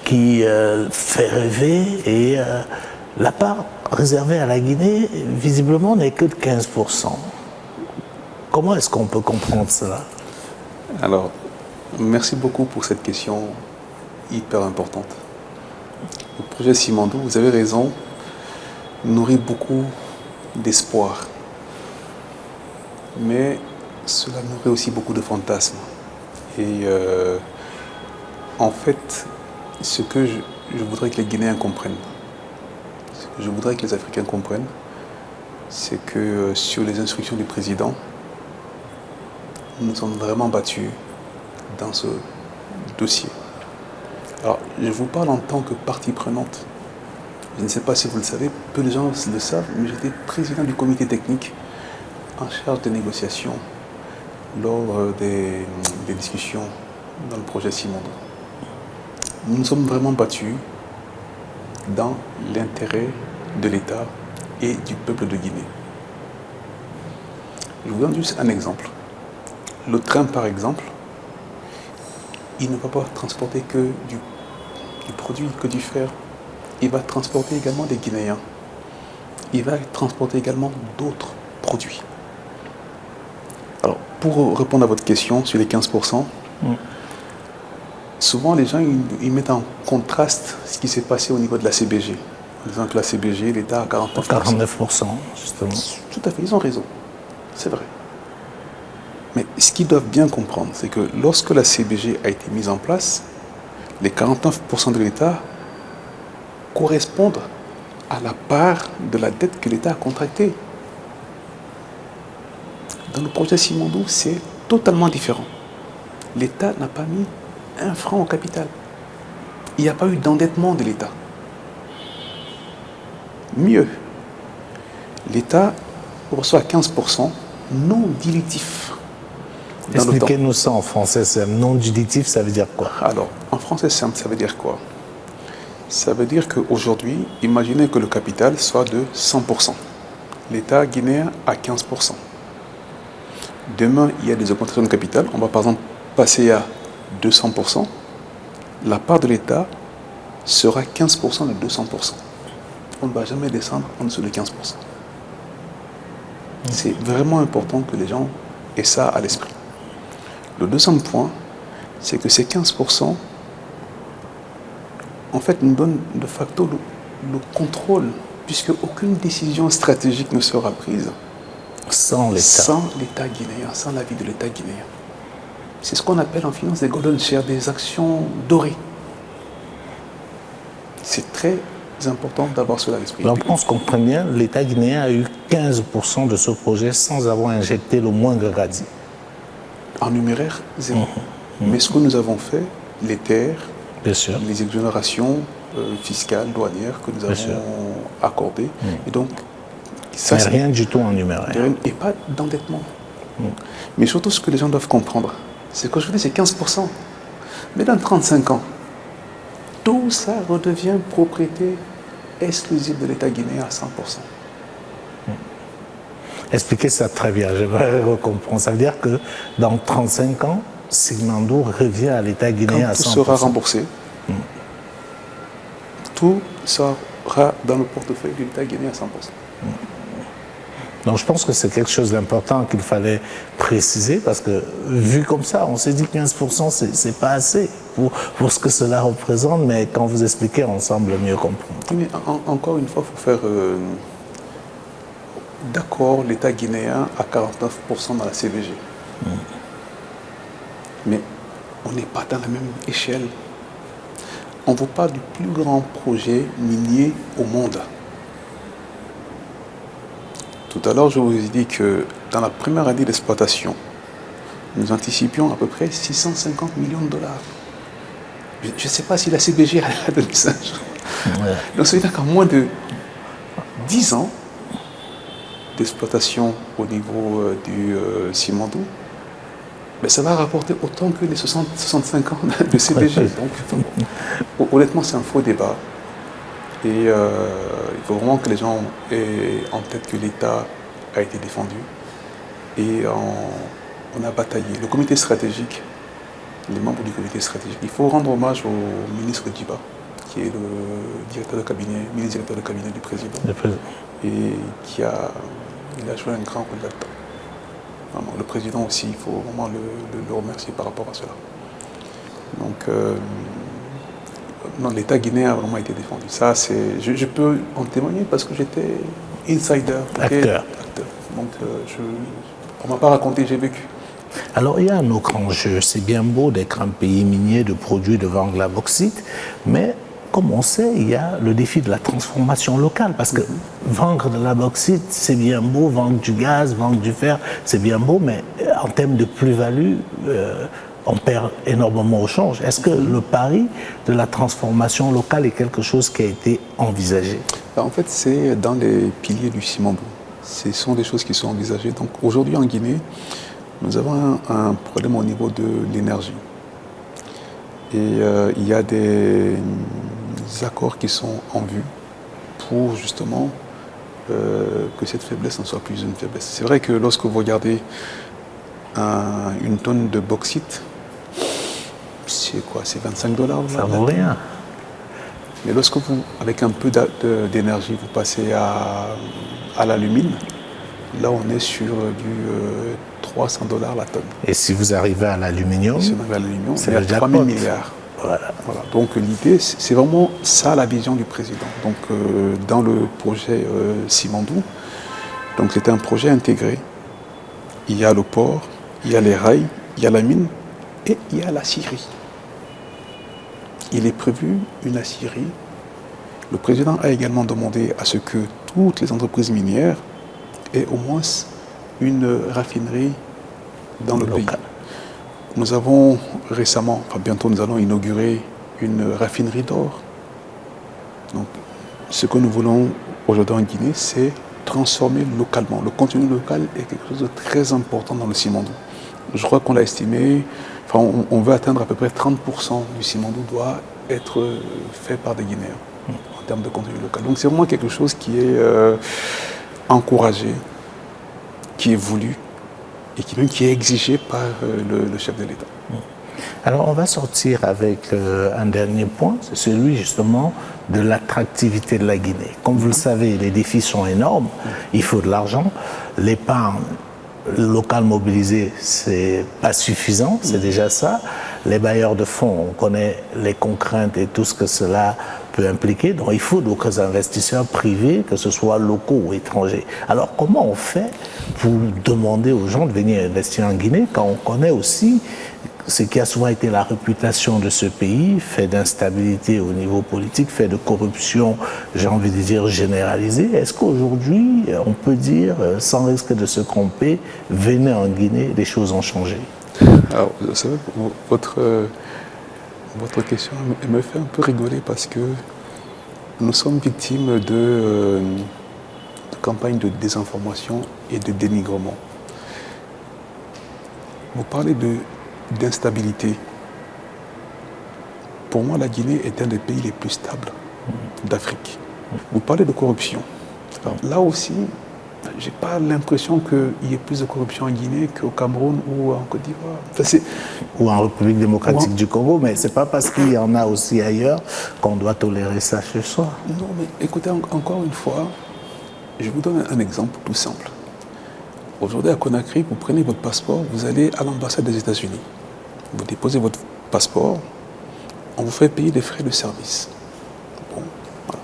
qui fait rêver, et la part réservée à la Guinée, visiblement, n'est que de 15%. Comment est-ce qu'on peut comprendre cela? Alors, merci beaucoup pour cette question hyper importante. Le projet Simandou, vous avez raison, nourrit beaucoup d'espoir. Mais cela nourrit aussi beaucoup de fantasmes. Et en fait, ce que je voudrais que les Guinéens comprennent, ce que je voudrais que les Africains comprennent, c'est que sur les instructions du président, nous sommes vraiment battus dans ce dossier. Alors, je vous parle en tant que partie prenante. Je ne sais pas si vous le savez, peu de gens le savent, mais j'étais président du comité technique en charge des négociations lors des discussions dans le projet Simandou. Nous nous sommes vraiment battus dans l'intérêt de l'État et du peuple de Guinée. Je vous donne juste un exemple. Le train, par exemple, il ne va pas transporter que du produit, que du fer. Il va transporter également des Guinéens. Il va transporter également d'autres produits. Alors, pour répondre à votre question sur les 15%, souvent les gens ils mettent en contraste ce qui s'est passé au niveau de la CBG. En disant que la CBG, l'État a 49%. 49%, justement. Tout à fait, ils ont raison. C'est vrai. Mais ce qu'ils doivent bien comprendre, c'est que lorsque la CBG a été mise en place, les 49% de l'État correspondent à la part de la dette que l'État a contractée. Dans le projet Simandou, c'est totalement différent. L'État n'a pas mis un franc au capital. Il n'y a pas eu d'endettement de l'État. Mieux, l'État reçoit 15% non dilutif. Expliquez-nous ça en français simple. Non dilutif, ça veut dire quoi? Alors, en français simple, ça veut dire quoi? Ça veut dire qu'aujourd'hui, imaginez que le capital soit de 100%. L'État guinéen a 15%. Demain, il y a des augmentations de capital. On va par exemple passer à 200%. La part de l'État sera 15% de 200%. On ne va jamais descendre en dessous de 15%. C'est vraiment important que les gens aient ça à l'esprit. Le deuxième point, c'est que ces 15%, en fait, nous donnent de facto le contrôle, puisque aucune décision stratégique ne sera prise sans l'État guinéen, sans l'avis de l'État guinéen. C'est ce qu'on appelle en finance des golden shares, des actions dorées. C'est très important d'avoir cela à l'esprit. Donc, on se comprend bien, l'État guinéen a eu 15% de ce projet sans avoir injecté le moindre radis. En numéraire, zéro. Mais ce que nous avons fait, les terres, bien sûr, les exonérations fiscales, douanières que nous avons accordées. Et donc, ça, mais rien du tout en numéraire. Et pas d'endettement. Mais surtout, ce que les gens doivent comprendre, c'est qu'aujourd'hui, c'est 15%. Mais dans 35 ans, tout ça redevient propriété exclusive de l'État guinéen à 100%. Expliquez ça très bien, j'aimerais recomprendre. Ça veut dire que dans 35 ans, Simandou revient à l'État guinéen à 100%. Tout sera remboursé. Tout sera dans le portefeuille de l'État guinéen à 100%. Donc je pense que c'est quelque chose d'important qu'il fallait préciser parce que vu comme ça, on s'est dit 15%, c'est pas assez pour ce que cela représente, mais quand vous expliquez, on semble mieux comprendre. Mais encore une fois, il faut faire... D'accord, l'État guinéen a 49% dans la CBG. Mais on n'est pas dans la même échelle. On ne vaut pas du plus grand projet minier au monde. Tout à l'heure, je vous ai dit que dans la première année d'exploitation, nous anticipions à peu près 650 millions de dollars. Je ne sais pas si la CBG a donné ça. Donc ça veut dire qu'en moins de 10 ans d'exploitation au niveau du Simandou, ben ça va rapporter autant que les 65 ans de CBG. Donc, honnêtement, c'est un faux débat. Et il faut vraiment que les gens aient en tête que l'État a été défendu. Et on a bataillé. Le comité stratégique, les membres du comité stratégique, il faut rendre hommage au ministre Djiba, qui est le directeur de cabinet, ministre-directeur de cabinet du président. Et qui a joué un grand rôle là-dedans. Vraiment, le président aussi, il faut vraiment le remercier par rapport à cela. Donc, non, l'État guinéen a vraiment été défendu. Ça, je peux en témoigner parce que j'étais insider, acteur. Donc, on ne m'a pas raconté, j'ai vécu. Alors, il y a un autre enjeu. C'est bien beau d'être un pays minier de produits de vendre la bauxite, mais comme on sait, il y a le défi de la transformation locale. Parce que vendre de la bauxite, c'est bien beau, vendre du gaz, vendre du fer, c'est bien beau, mais en termes de plus-value, on perd énormément au change. Est-ce que le pari de la transformation locale est quelque chose qui a été envisagé? En fait, c'est dans les piliers du Simandou. Ce sont des choses qui sont envisagées. Donc aujourd'hui en Guinée, nous avons un problème au niveau de l'énergie. Et il y a des accords qui sont en vue pour justement que cette faiblesse ne soit plus une faiblesse. C'est vrai que lorsque vous regardez une tonne de bauxite, c'est quoi? C'est $25. Ça vaut rien. Mais lorsque vous, avec un peu d'énergie, vous passez à l'alumine, là on est sur du $300 la tonne. Et si vous arrivez à l'aluminium, Si on arrive à l'aluminium, c'est il y a le 3 000 jackpot. milliards. Voilà. Voilà. Donc l'idée, c'est vraiment ça la vision du président. Donc dans le projet Simandou, donc c'était un projet intégré. Il y a le port, il y a les rails, il y a la mine et il y a l'aciérie. Il est prévu une aciérie. Le président a également demandé à ce que toutes les entreprises minières aient au moins une raffinerie dans le pays. Nous avons récemment, enfin bientôt nous allons inaugurer une raffinerie d'or. Donc ce que nous voulons aujourd'hui en Guinée, c'est transformer localement. Le contenu local est quelque chose de très important dans le Simandou. Je crois qu'on l'a estimé, enfin on veut atteindre à peu près 30% du Simandou doit être fait par des Guinéens en termes de contenu local. Donc c'est vraiment quelque chose qui est encouragé, qui est voulu et qui est exigé par le chef de l'État. Alors on va sortir avec un dernier point, c'est celui justement de l'attractivité de la Guinée. Comme vous le savez, les défis sont énormes, il faut de l'argent, l'épargne locale mobilisée, c'est pas suffisant, c'est déjà ça. Les bailleurs de fonds, on connaît les contraintes et tout ce que cela peut impliquer, donc il faut d'autres investisseurs privés, que ce soit locaux ou étrangers. Alors comment on fait pour demander aux gens de venir investir en Guinée quand on connaît aussi ce qui a souvent été la réputation de ce pays, fait d'instabilité au niveau politique, fait de corruption, j'ai envie de dire généralisée. Est-ce qu'aujourd'hui, on peut dire, sans risque de se tromper, venez en Guinée, les choses ont changé? Alors, vous savez, votre question me fait un peu rigoler parce que nous sommes victimes de campagnes de désinformation et de dénigrement. Vous parlez d'instabilité. Pour moi, la Guinée est un des pays les plus stables d'Afrique. Vous parlez de corruption. Alors, là aussi, je n'ai pas l'impression qu'il y ait plus de corruption en Guinée qu'au Cameroun ou en Côte d'Ivoire. Enfin, ou en République démocratique du Congo, mais ce n'est pas parce qu'il y en a aussi ailleurs qu'on doit tolérer ça chez soi. Non, mais écoutez, encore une fois, je vous donne un exemple tout simple. Aujourd'hui, à Conakry, vous prenez votre passeport, vous allez à l'ambassade des États-Unis. Vous déposez votre passeport, on vous fait payer des frais de service. Bon, voilà.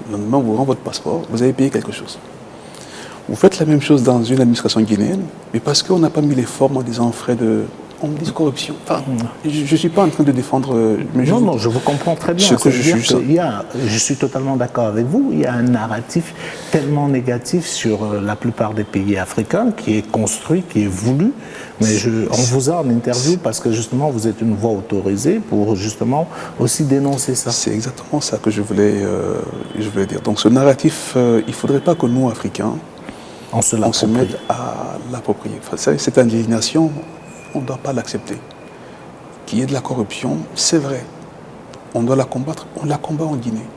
Le lendemain, on vous rend votre passeport, vous avez payé quelque chose. Vous faites la même chose dans une administration guinéenne, mais parce qu'on n'a pas mis les formes en disant frais de... On me dit corruption. Enfin, je ne suis pas en train de défendre... Mais non, je vous comprends très bien. Je suis totalement d'accord avec vous. Il y a un narratif tellement négatif sur la plupart des pays africains qui est construit, qui est voulu. Mais on vous a en interview parce que justement vous êtes une voix autorisée pour justement aussi dénoncer ça. C'est exactement ça que je voulais dire. Donc ce narratif, il ne faudrait pas que nous, Africains, on se mette à l'approprier. Enfin, cette indignation, on ne doit pas l'accepter. Qu'il y ait de la corruption, c'est vrai. On doit la combattre. On la combat en Guinée.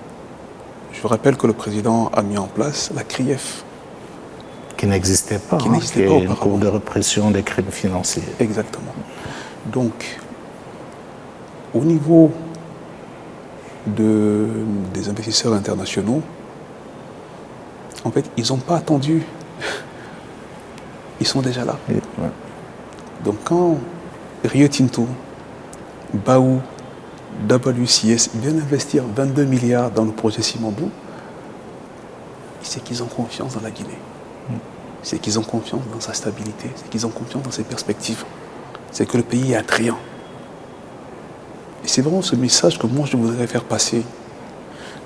Je vous rappelle que le président a mis en place la CRIEF. Qui n'existait pas. Qui est une cour de répression des crimes financiers. Exactement. Donc, au niveau des investisseurs internationaux, en fait, ils n'ont pas attendu. Ils sont déjà là. Ouais. Donc quand Rio Tinto, Baou, WCS viennent investir 22 milliards dans le projet Simandou, c'est qu'ils ont confiance dans la Guinée. C'est qu'ils ont confiance dans sa stabilité, c'est qu'ils ont confiance dans ses perspectives. C'est que le pays est attrayant. Et c'est vraiment ce message que moi je voudrais faire passer.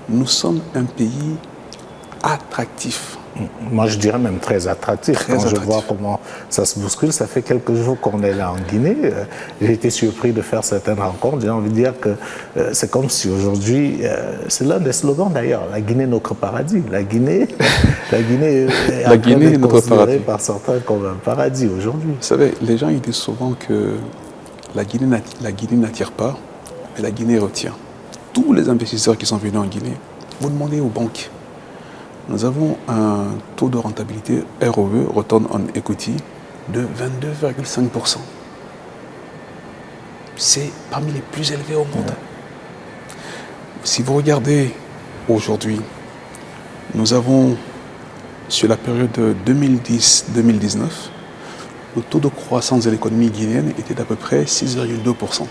Nous sommes un pays attractif. Moi, je dirais même très attractif. Quand je vois comment ça se bouscule, ça fait quelques jours qu'on est là en Guinée. J'ai été surpris de faire certaines rencontres. J'ai envie de dire que c'est comme si aujourd'hui, c'est l'un des slogans d'ailleurs, la Guinée notre paradis. La Guinée est notre considérée par certains comme un paradis aujourd'hui. Vous savez, les gens ils disent souvent que la Guinée n'attire pas, mais la Guinée retient. Tous les investisseurs qui sont venus en Guinée, vous demandez aux banques. nous avons un taux de rentabilité ROE, Return on Equity, de 22,5%. C'est parmi les plus élevés au monde. Si vous regardez aujourd'hui, nous avons, sur la période 2010-2019, le taux de croissance de l'économie guinéenne était d'à peu près 6,2%.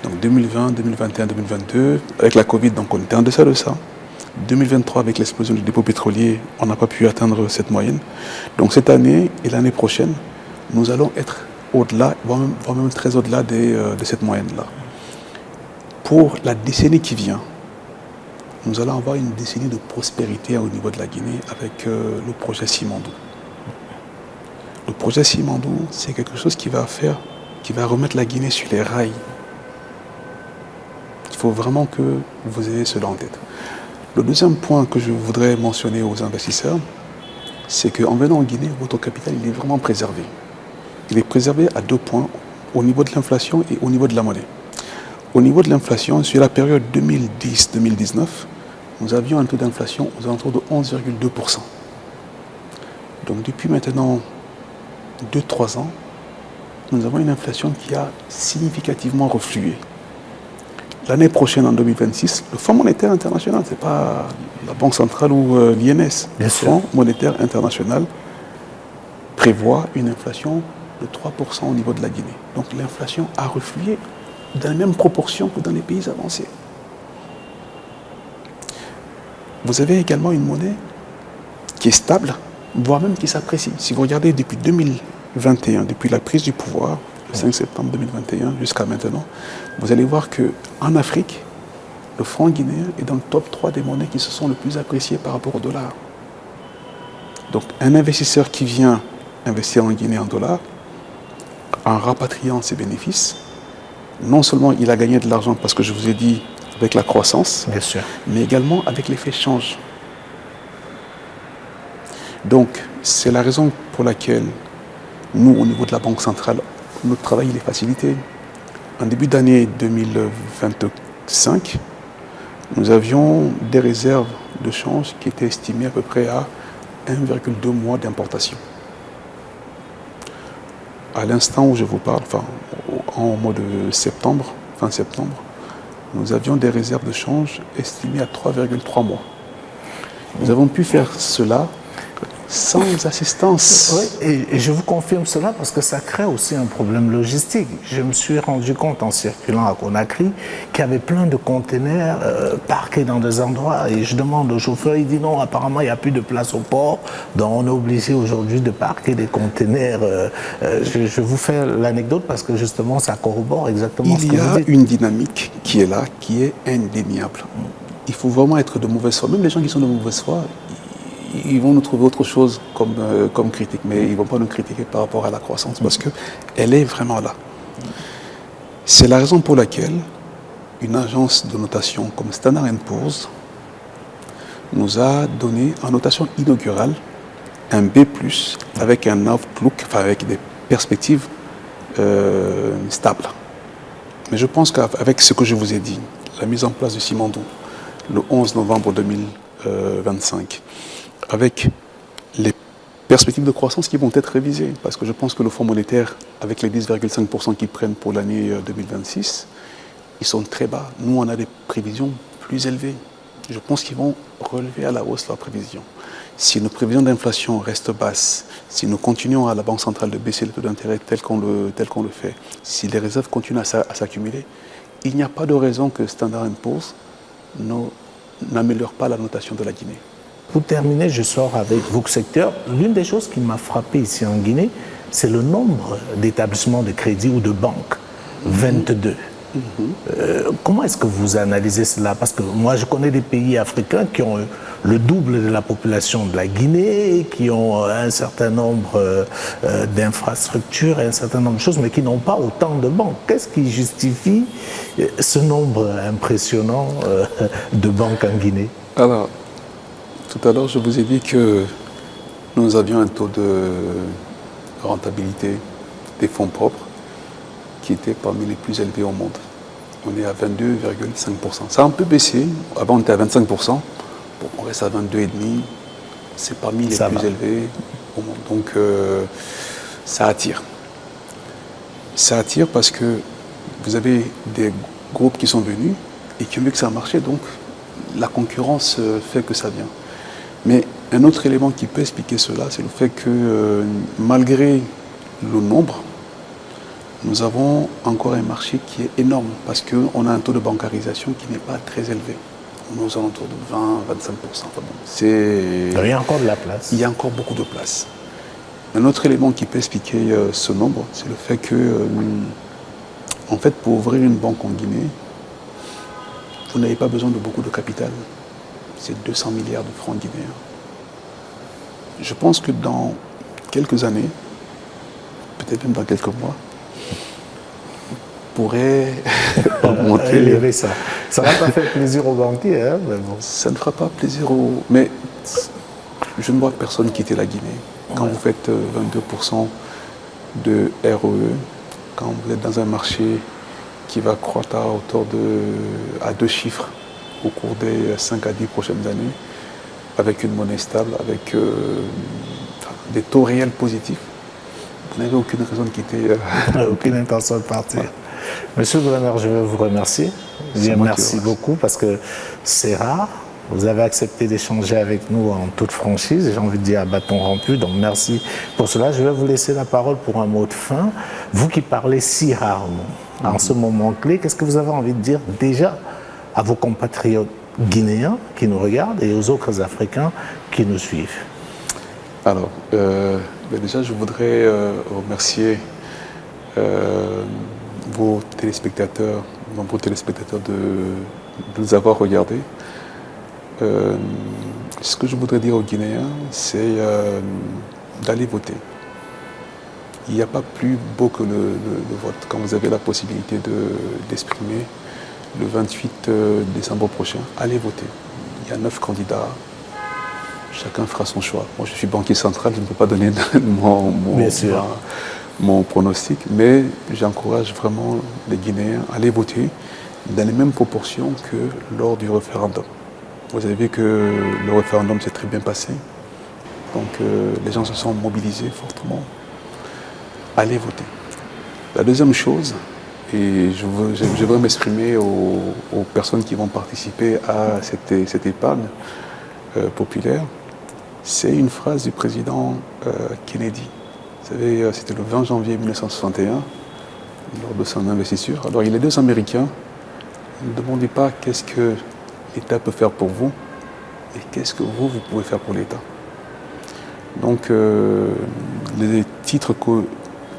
Donc 2020, 2021, 2022, avec la Covid, donc on était en deçà de ça. 2023, avec l'explosion du dépôt pétrolier, on n'a pas pu atteindre cette moyenne. Donc cette année et l'année prochaine, nous allons être au-delà, voire même très au-delà de cette moyenne-là. Pour la décennie qui vient, nous allons avoir une décennie de prospérité au niveau de la Guinée avec le projet Simandou. Le projet Simandou, c'est quelque chose qui va remettre la Guinée sur les rails. Il faut vraiment que vous ayez cela en tête. Le deuxième point que je voudrais mentionner aux investisseurs, c'est qu'en venant en Guinée, votre capital il est vraiment préservé. Il est préservé à 2 points, au niveau de l'inflation et au niveau de la monnaie. Au niveau de l'inflation, sur la période 2010-2019, nous avions un taux d'inflation aux alentours de 11,2%. Donc depuis maintenant 2-3 ans, nous avons une inflation qui a significativement reflué. L'année prochaine, en 2026, le Fonds monétaire international, ce n'est pas la Banque centrale ou l'INS. Le Fonds monétaire international prévoit une inflation de 3% au niveau de la Guinée. Donc l'inflation a reflué dans les mêmes proportions que dans les pays avancés. Vous avez également une monnaie qui est stable, voire même qui s'apprécie. Si vous regardez depuis 2021, depuis la prise du pouvoir, le 5 septembre 2021 jusqu'à maintenant, vous allez voir qu'en Afrique, le franc guinéen est dans le top 3 des monnaies qui se sont le plus appréciées par rapport au dollar. Donc un investisseur qui vient investir en Guinée en dollars, en rapatriant ses bénéfices, non seulement il a gagné de l'argent parce que je vous ai dit avec la croissance, Bien sûr, mais également avec l'effet change. Donc c'est la raison pour laquelle nous, au niveau de la Banque centrale, notre travail il est facilité. En début d'année 2025, nous avions des réserves de change qui étaient estimées à peu près à 1,2 mois d'importation. À l'instant où je vous parle, en mois de septembre, fin septembre, nous avions des réserves de change estimées à 3,3 mois. Nous avons pu faire cela sans assistance. Oui, et je vous confirme cela parce que ça crée aussi un problème logistique. Je me suis rendu compte en circulant à Conakry qu'il y avait plein de conteneurs parqués dans des endroits et je demande au chauffeur, il dit non, apparemment il n'y a plus de place au port, donc on est obligé aujourd'hui de parquer des conteneurs. Je vous fais l'anecdote parce que justement ça corrobore exactement ce que vous dites. Il y a une dynamique qui est là, qui est indéniable. Il faut vraiment être de mauvaise foi. Même les gens qui sont de mauvaise foi, ils vont nous trouver autre chose comme critique, mais ils ne vont pas nous critiquer par rapport à la croissance parce qu'elle est vraiment là. C'est la raison pour laquelle une agence de notation comme Standard & Poor's nous a donné en notation inaugurale un B+, avec un outlook, avec des perspectives stables. Mais je pense qu'avec ce que je vous ai dit, la mise en place du Simandou, le 11 novembre 2025, avec les perspectives de croissance qui vont être révisées, parce que je pense que le Fonds monétaire, avec les 10,5% qu'ils prennent pour l'année 2026, ils sont très bas. Nous, on a des prévisions plus élevées. Je pense qu'ils vont relever à la hausse leurs prévisions. Si nos prévisions d'inflation restent basses, si nous continuons à la Banque centrale de baisser les taux d'intérêt tel qu'on le fait, si les réserves continuent à s'accumuler, il n'y a pas de raison que Standard & Poor's n'améliore pas la notation de la Guinée. Pour terminer, je sors avec vos secteurs. L'une des choses qui m'a frappé ici en Guinée, c'est le nombre d'établissements de crédit ou de banques. 22. Comment est-ce que vous analysez cela? Parce que moi, je connais des pays africains qui ont le double de la population de la Guinée, qui ont un certain nombre d'infrastructures et un certain nombre de choses, mais qui n'ont pas autant de banques. Qu'est-ce qui justifie ce nombre impressionnant de banques en Guinée? Alors, tout à l'heure, je vous ai dit que nous avions un taux de rentabilité des fonds propres qui était parmi les plus élevés au monde. On est à 22,5%. Ça a un peu baissé. Avant, on était à 25%. Bon, on reste à 22,5. C'est parmi les Ça plus va. élevés au monde. Donc, ça attire. Ça attire parce que vous avez des groupes qui sont venus et qui ont vu que ça marchait. Donc, la concurrence fait que ça vient. Mais un autre élément qui peut expliquer cela, c'est le fait que malgré le nombre, nous avons encore un marché qui est énorme parce qu'on a un taux de bancarisation qui n'est pas très élevé. On est aux alentours de 20-25%. Enfin bon, Il y a encore de la place. il y a encore beaucoup de place. Un autre élément qui peut expliquer ce nombre, c'est le fait que, en fait, pour ouvrir une banque en Guinée, vous n'avez pas besoin de beaucoup de capital. C'est 200 milliards de francs guinéens. Je pense que dans quelques années, peut-être même dans quelques mois, on pourrait augmenter. Élever ça. Ça va pas faire plaisir aux banquiers, hein, mais bon. Ça ne fera pas plaisir aux... Mais je ne vois personne quitter la Guinée. Quand vous faites 22% de ROE, quand vous êtes dans un marché qui va croître à 2 chiffres au cours des 5 à 10 prochaines années, avec une monnaie stable, avec des taux réels positifs, vous n'avez aucune raison de quitter. Aucune intention de partir. Monsieur le gouverneur, je veux vous remercier. C'est Bien, moi qui merci vous beaucoup parce que c'est rare. Vous avez accepté d'échanger avec nous en toute franchise, j'ai envie de dire à bâton rompu, donc merci pour cela. Je vais vous laisser la parole pour un mot de fin. Vous qui parlez si rarement, en ce moment clé, qu'est-ce que vous avez envie de dire déjà à vos compatriotes guinéens qui nous regardent et aux autres Africains qui nous suivent? Alors, déjà, je voudrais remercier vos téléspectateurs, nombreux téléspectateurs de nous avoir regardés. Ce que je voudrais dire aux Guinéens, c'est d'aller voter. Il n'y a pas plus beau que le vote. Quand vous avez la possibilité d'exprimer le 28 décembre prochain, allez voter. Il y a 9 candidats. Chacun fera son choix. Moi, je suis banquier central, je ne peux pas donner mon pronostic, mais j'encourage vraiment les Guinéens à aller voter dans les mêmes proportions que lors du référendum. Vous avez vu que le référendum s'est très bien passé, donc les gens se sont mobilisés fortement. Allez voter. La deuxième chose, et je veux m'exprimer aux personnes qui vont participer à cette épargne populaire, c'est une phrase du président Kennedy. Vous savez, c'était le 20 janvier 1961, lors de son investiture. Alors, il est 2 Américains. Ne demandez pas qu'est-ce que l'État peut faire pour vous, mais qu'est-ce que vous pouvez faire pour l'État. Donc, les titres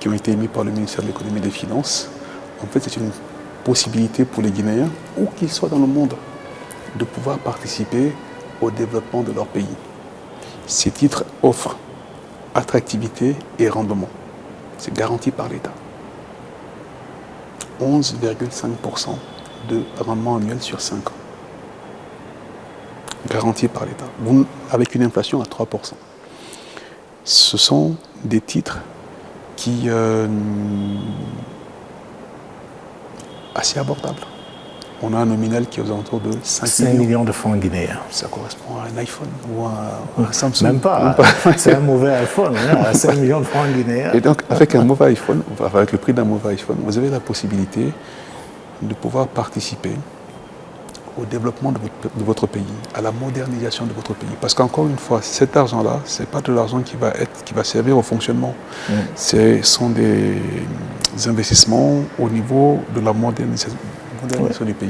qui ont été émis par le ministère de l'Économie et des Finances, en fait, c'est une possibilité pour les Guinéens, où qu'ils soient dans le monde, de pouvoir participer au développement de leur pays. Ces titres offrent attractivité et rendement. C'est garanti par l'État. 11,5% de rendement annuel sur 5 ans. Garanti par l'État. Avec une inflation à 3%. Ce sont des titres qui assez abordables. On a un nominal qui est aux alentours de 5 millions de francs guinéens. Ça correspond à un iPhone ou à un Samsung. Même pas. C'est un mauvais iPhone, à 5 millions de francs guinéens. Et donc, avec un mauvais iPhone, avec le prix d'un mauvais iPhone, vous avez la possibilité de pouvoir participer au développement de votre pays, à la modernisation de votre pays. Parce qu'encore une fois, cet argent-là, ce n'est pas de l'argent qui va servir au fonctionnement. Ce sont des investissements au niveau de la modernisation du pays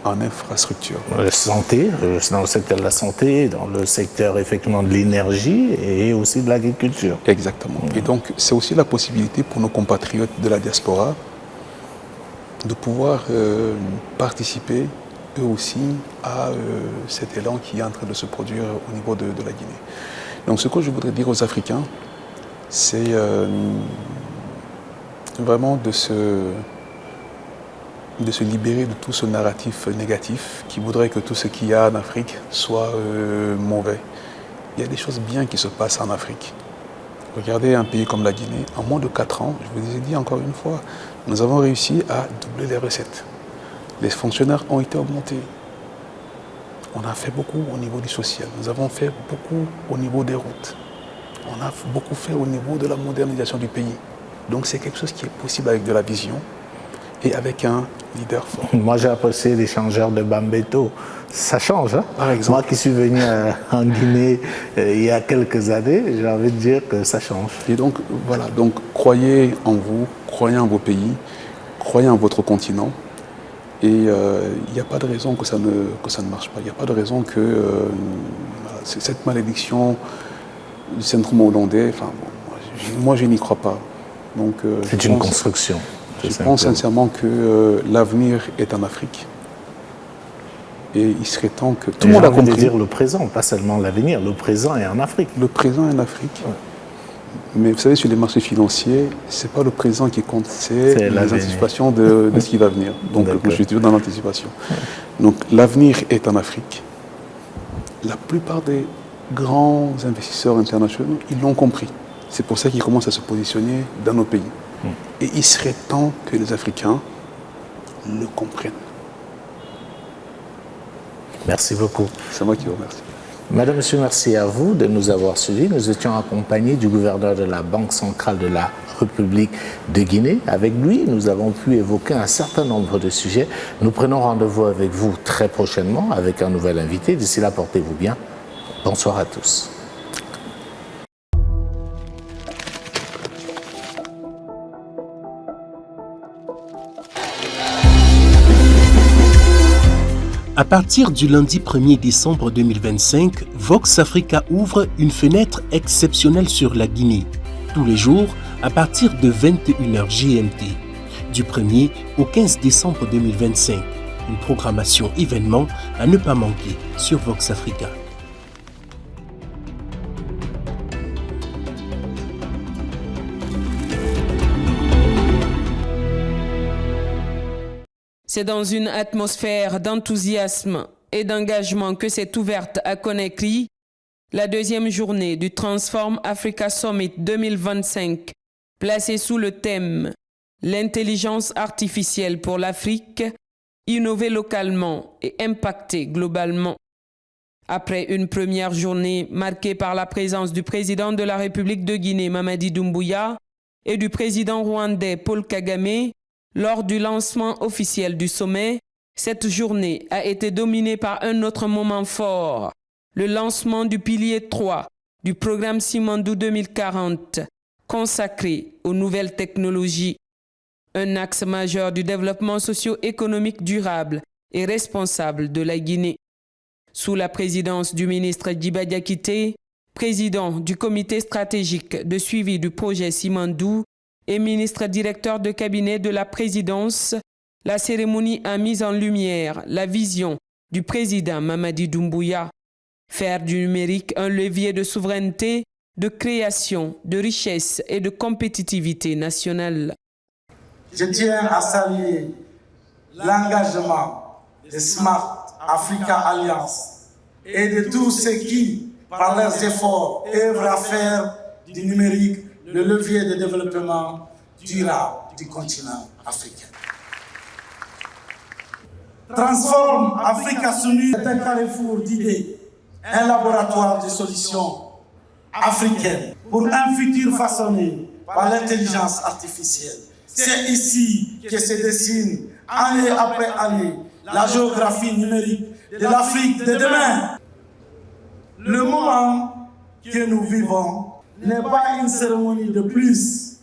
en infrastructure. La santé, dans le secteur de la santé, dans le secteur effectivement de l'énergie et aussi de l'agriculture. Exactement. Et donc, c'est aussi la possibilité pour nos compatriotes de la diaspora de pouvoir participer eux aussi à cet élan qui est en train de se produire au niveau de la Guinée. Donc ce que je voudrais dire aux Africains, c'est vraiment de se libérer de tout ce narratif négatif qui voudrait que tout ce qu'il y a en Afrique soit mauvais. Il y a des choses bien qui se passent en Afrique. Regardez un pays comme la Guinée, en moins de 4 ans, je vous ai dit encore une fois, nous avons réussi à doubler les recettes. Les fonctionnaires ont été augmentés. On a fait beaucoup au niveau du social. Nous avons fait beaucoup au niveau des routes. On a beaucoup fait au niveau de la modernisation du pays. Donc c'est quelque chose qui est possible avec de la vision et avec un leader fort. Moi, j'ai apprécié l'échangeur de Bambeto. Ça change, hein? Par exemple. Moi qui suis venu en Guinée il y a quelques années, j'ai envie de dire que ça change. Et donc, voilà. Donc, croyez en vous, croyez en vos pays, croyez en votre continent. Et il n'y a pas de raison que ça ne marche pas. Il n'y a pas de raison que cette malédiction du syndrome hollandais, enfin, moi, je n'y crois pas. Donc, c'est une construction. Je pense sincèrement que l'avenir est en Afrique. Et il serait temps que tout le monde a compris. De dire le présent, pas seulement l'avenir. Le présent est en Afrique. Le présent est en Afrique. Ouais. Mais vous savez, sur les marchés financiers, ce n'est pas le présent qui compte, c'est les anticipations de ce qui va venir. Donc, je suis toujours dans l'anticipation. Ouais. Donc, l'avenir est en Afrique. La plupart des grands investisseurs internationaux, ils l'ont compris. C'est pour ça qu'ils commencent à se positionner dans nos pays. Et il serait temps que les Africains le comprennent. Merci beaucoup. C'est moi qui vous remercie. Madame, Monsieur, merci à vous de nous avoir suivis. Nous étions accompagnés du gouverneur de la Banque centrale de la République de Guinée. Avec lui, nous avons pu évoquer un certain nombre de sujets. Nous prenons rendez-vous avec vous très prochainement avec un nouvel invité. D'ici là, portez-vous bien. Bonsoir à tous. À partir du lundi 1er décembre 2025, Vox Africa ouvre une fenêtre exceptionnelle sur la Guinée, tous les jours à partir de 21h GMT, du 1er au 15 décembre 2025. Une programmation événement à ne pas manquer sur Vox Africa. C'est dans une atmosphère d'enthousiasme et d'engagement que s'est ouverte à Conakry la deuxième journée du Transform Africa Summit 2025, placée sous le thème « L'intelligence artificielle pour l'Afrique, innover localement et impacter globalement ». Après une première journée marquée par la présence du président de la République de Guinée, Mamadi Doumbouya, et du président rwandais Paul Kagame, lors du lancement officiel du sommet, cette journée a été dominée par un autre moment fort, le lancement du pilier 3 du programme Simandou 2040, consacré aux nouvelles technologies, un axe majeur du développement socio-économique durable et responsable de la Guinée. Sous la présidence du ministre Djiba Diakité, président du comité stratégique de suivi du projet Simandou, et ministre directeur de cabinet de la présidence, la cérémonie a mis en lumière la vision du président Mamadi Doumbouya. Faire du numérique un levier de souveraineté, de création, de richesse et de compétitivité nationale. Je tiens à saluer l'engagement de Smart Africa Alliance et de tous ceux qui, par leurs efforts, œuvrent à faire du numérique le levier de développement durable du continent africain. Transform Africa Sunu est un carrefour d'idées, un laboratoire de solutions africaines pour un futur façonné par l'intelligence artificielle. C'est ici que se dessine, année après année, la géographie numérique de l'Afrique de demain. Le moment que nous vivons n'est pas une cérémonie de plus,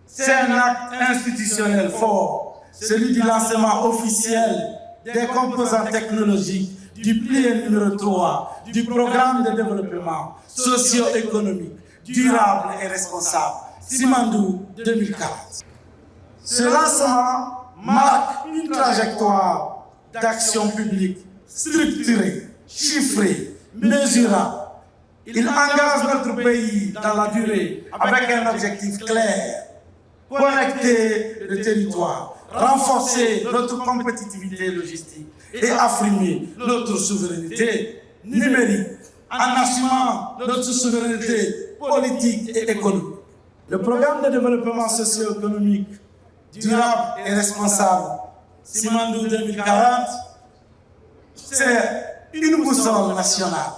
c'est un acte institutionnel fort, celui du lancement officiel des composants technologiques du pilier numéro 3 du programme de développement socio-économique, durable et responsable, Simandou 2040. Ce lancement marque une trajectoire d'action publique structurée, chiffrée, mesurable. Il engage notre pays dans la durée avec un objectif clair, connecter le territoire, renforcer notre compétitivité logistique et affirmer notre souveraineté numérique en assumant notre souveraineté politique et économique. Le programme de développement socio-économique durable et responsable, Simandou 2040, c'est une boussole nationale.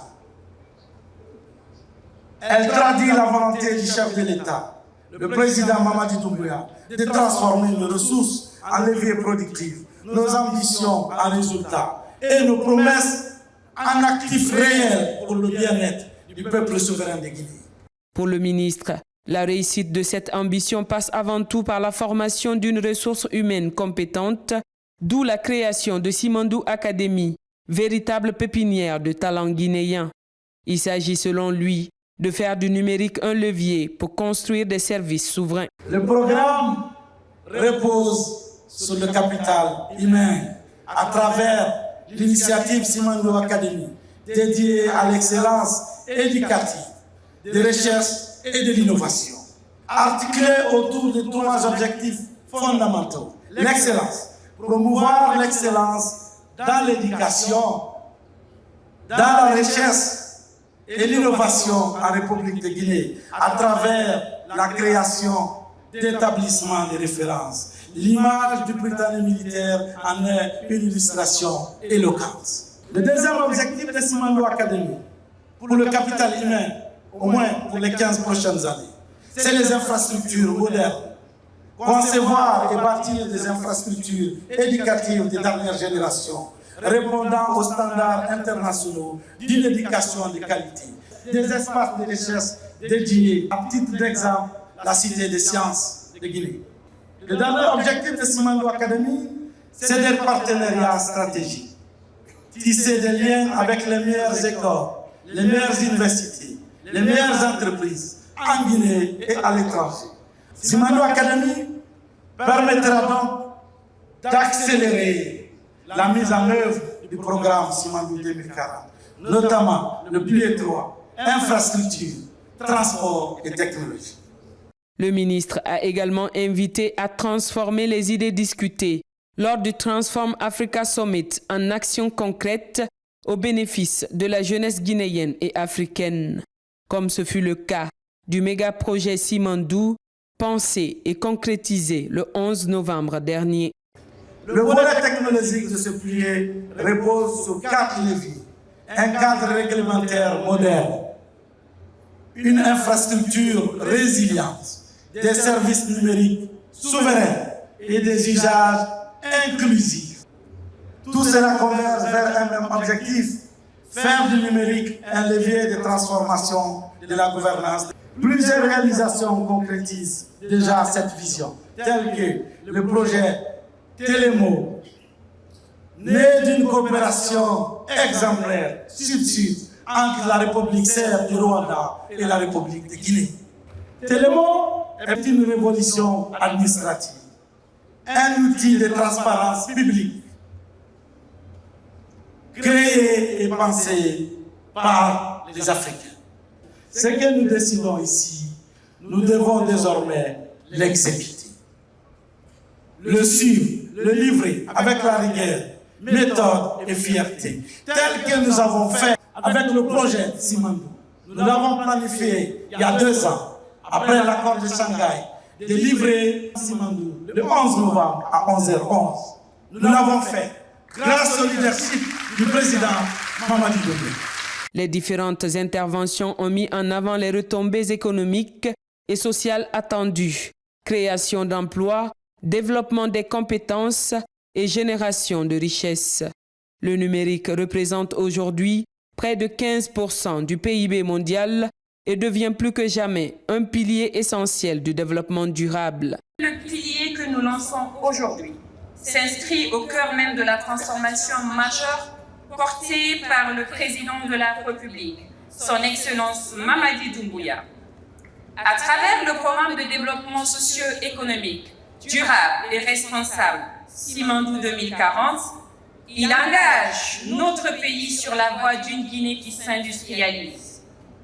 Elle traduit la volonté du chef de l'État, le président Mamadi Doumbouya, de transformer nos ressources en leviers productifs, nos ambitions en résultats et nos promesses en actifs réels pour le bien-être du peuple souverain de Guinée. Pour le ministre, la réussite de cette ambition passe avant tout par la formation d'une ressource humaine compétente, d'où la création de Simandou Academy, véritable pépinière de talents guinéens. Il s'agit selon lui de faire du numérique un levier pour construire des services souverains. Le programme repose sur le capital humain à travers l'initiative Simandou Academy, dédiée à l'excellence éducative, de recherche et de l'innovation, articulée autour de trois objectifs fondamentaux. L'excellence, promouvoir l'excellence dans l'éducation, dans la recherche et l'innovation en République de Guinée, à travers la création d'établissements de référence. L'image du Britannique militaire en est une illustration éloquente. Le deuxième objectif de Simandou Academy, pour le capital humain, au moins pour les 15 prochaines années, c'est les infrastructures modernes. Concevoir et bâtir des infrastructures éducatives de dernière génération, répondant aux standards internationaux d'une éducation de qualité. Des espaces de recherche dédiés, à titre d'exemple, la Cité des sciences de Guinée. Le dernier objectif de Simandou Academy, c'est des partenariats stratégiques. Tisser des liens avec les meilleures écoles, les meilleures universités, les meilleures entreprises en Guinée et à l'étranger. Simandou Academy permettra donc d'accélérer la mise en œuvre du programme Simandou 2040, notamment le plus étroit, infrastructure, transport et technologie. Le ministre a également invité à transformer les idées discutées lors du Transform Africa Summit en actions concrètes au bénéfice de la jeunesse guinéenne et africaine, comme ce fut le cas du méga-projet Simandou, pensé et concrétisé le 11 novembre dernier. Le volet technologique de ce projet repose sur 4 leviers. Un cadre réglementaire moderne, une infrastructure résiliente, des services numériques souverains et des usages inclusifs. Tout cela converge vers un même objectif, faire du numérique un levier de transformation de la gouvernance. Plusieurs réalisations concrétisent déjà cette vision, telles que le projet Télémo, né d'une coopération exemplaire sud-sud entre la République serbe du Rwanda et la République de Guinée. Télémo est une révolution administrative, un outil de transparence publique, créé et pensé par les Africains. Ce que nous décidons ici, nous devons désormais l'exécuter, le suivre, le livrer avec la rigueur, méthode et fierté, tel que nous avons fait avec le projet Simandou. Nous l'avons planifié il y a 2 ans, après l'accord de Shanghai, de livrer Simandou le 11 novembre à 11h11. Nous l'avons fait grâce au leadership du président Mamadi Doumbouya. Les différentes interventions ont mis en avant les retombées économiques et sociales attendues, création d'emplois, développement des compétences et génération de richesses. Le numérique représente aujourd'hui près de 15% du PIB mondial et devient plus que jamais un pilier essentiel du développement durable. Le pilier que nous lançons aujourd'hui s'inscrit au cœur même de la transformation majeure portée par le président de la République, son Excellence Mamadi Doumbouya. À travers le programme de développement socio-économique, durable et responsable Simandou 2040, il engage notre pays sur la voie d'une Guinée qui s'industrialise,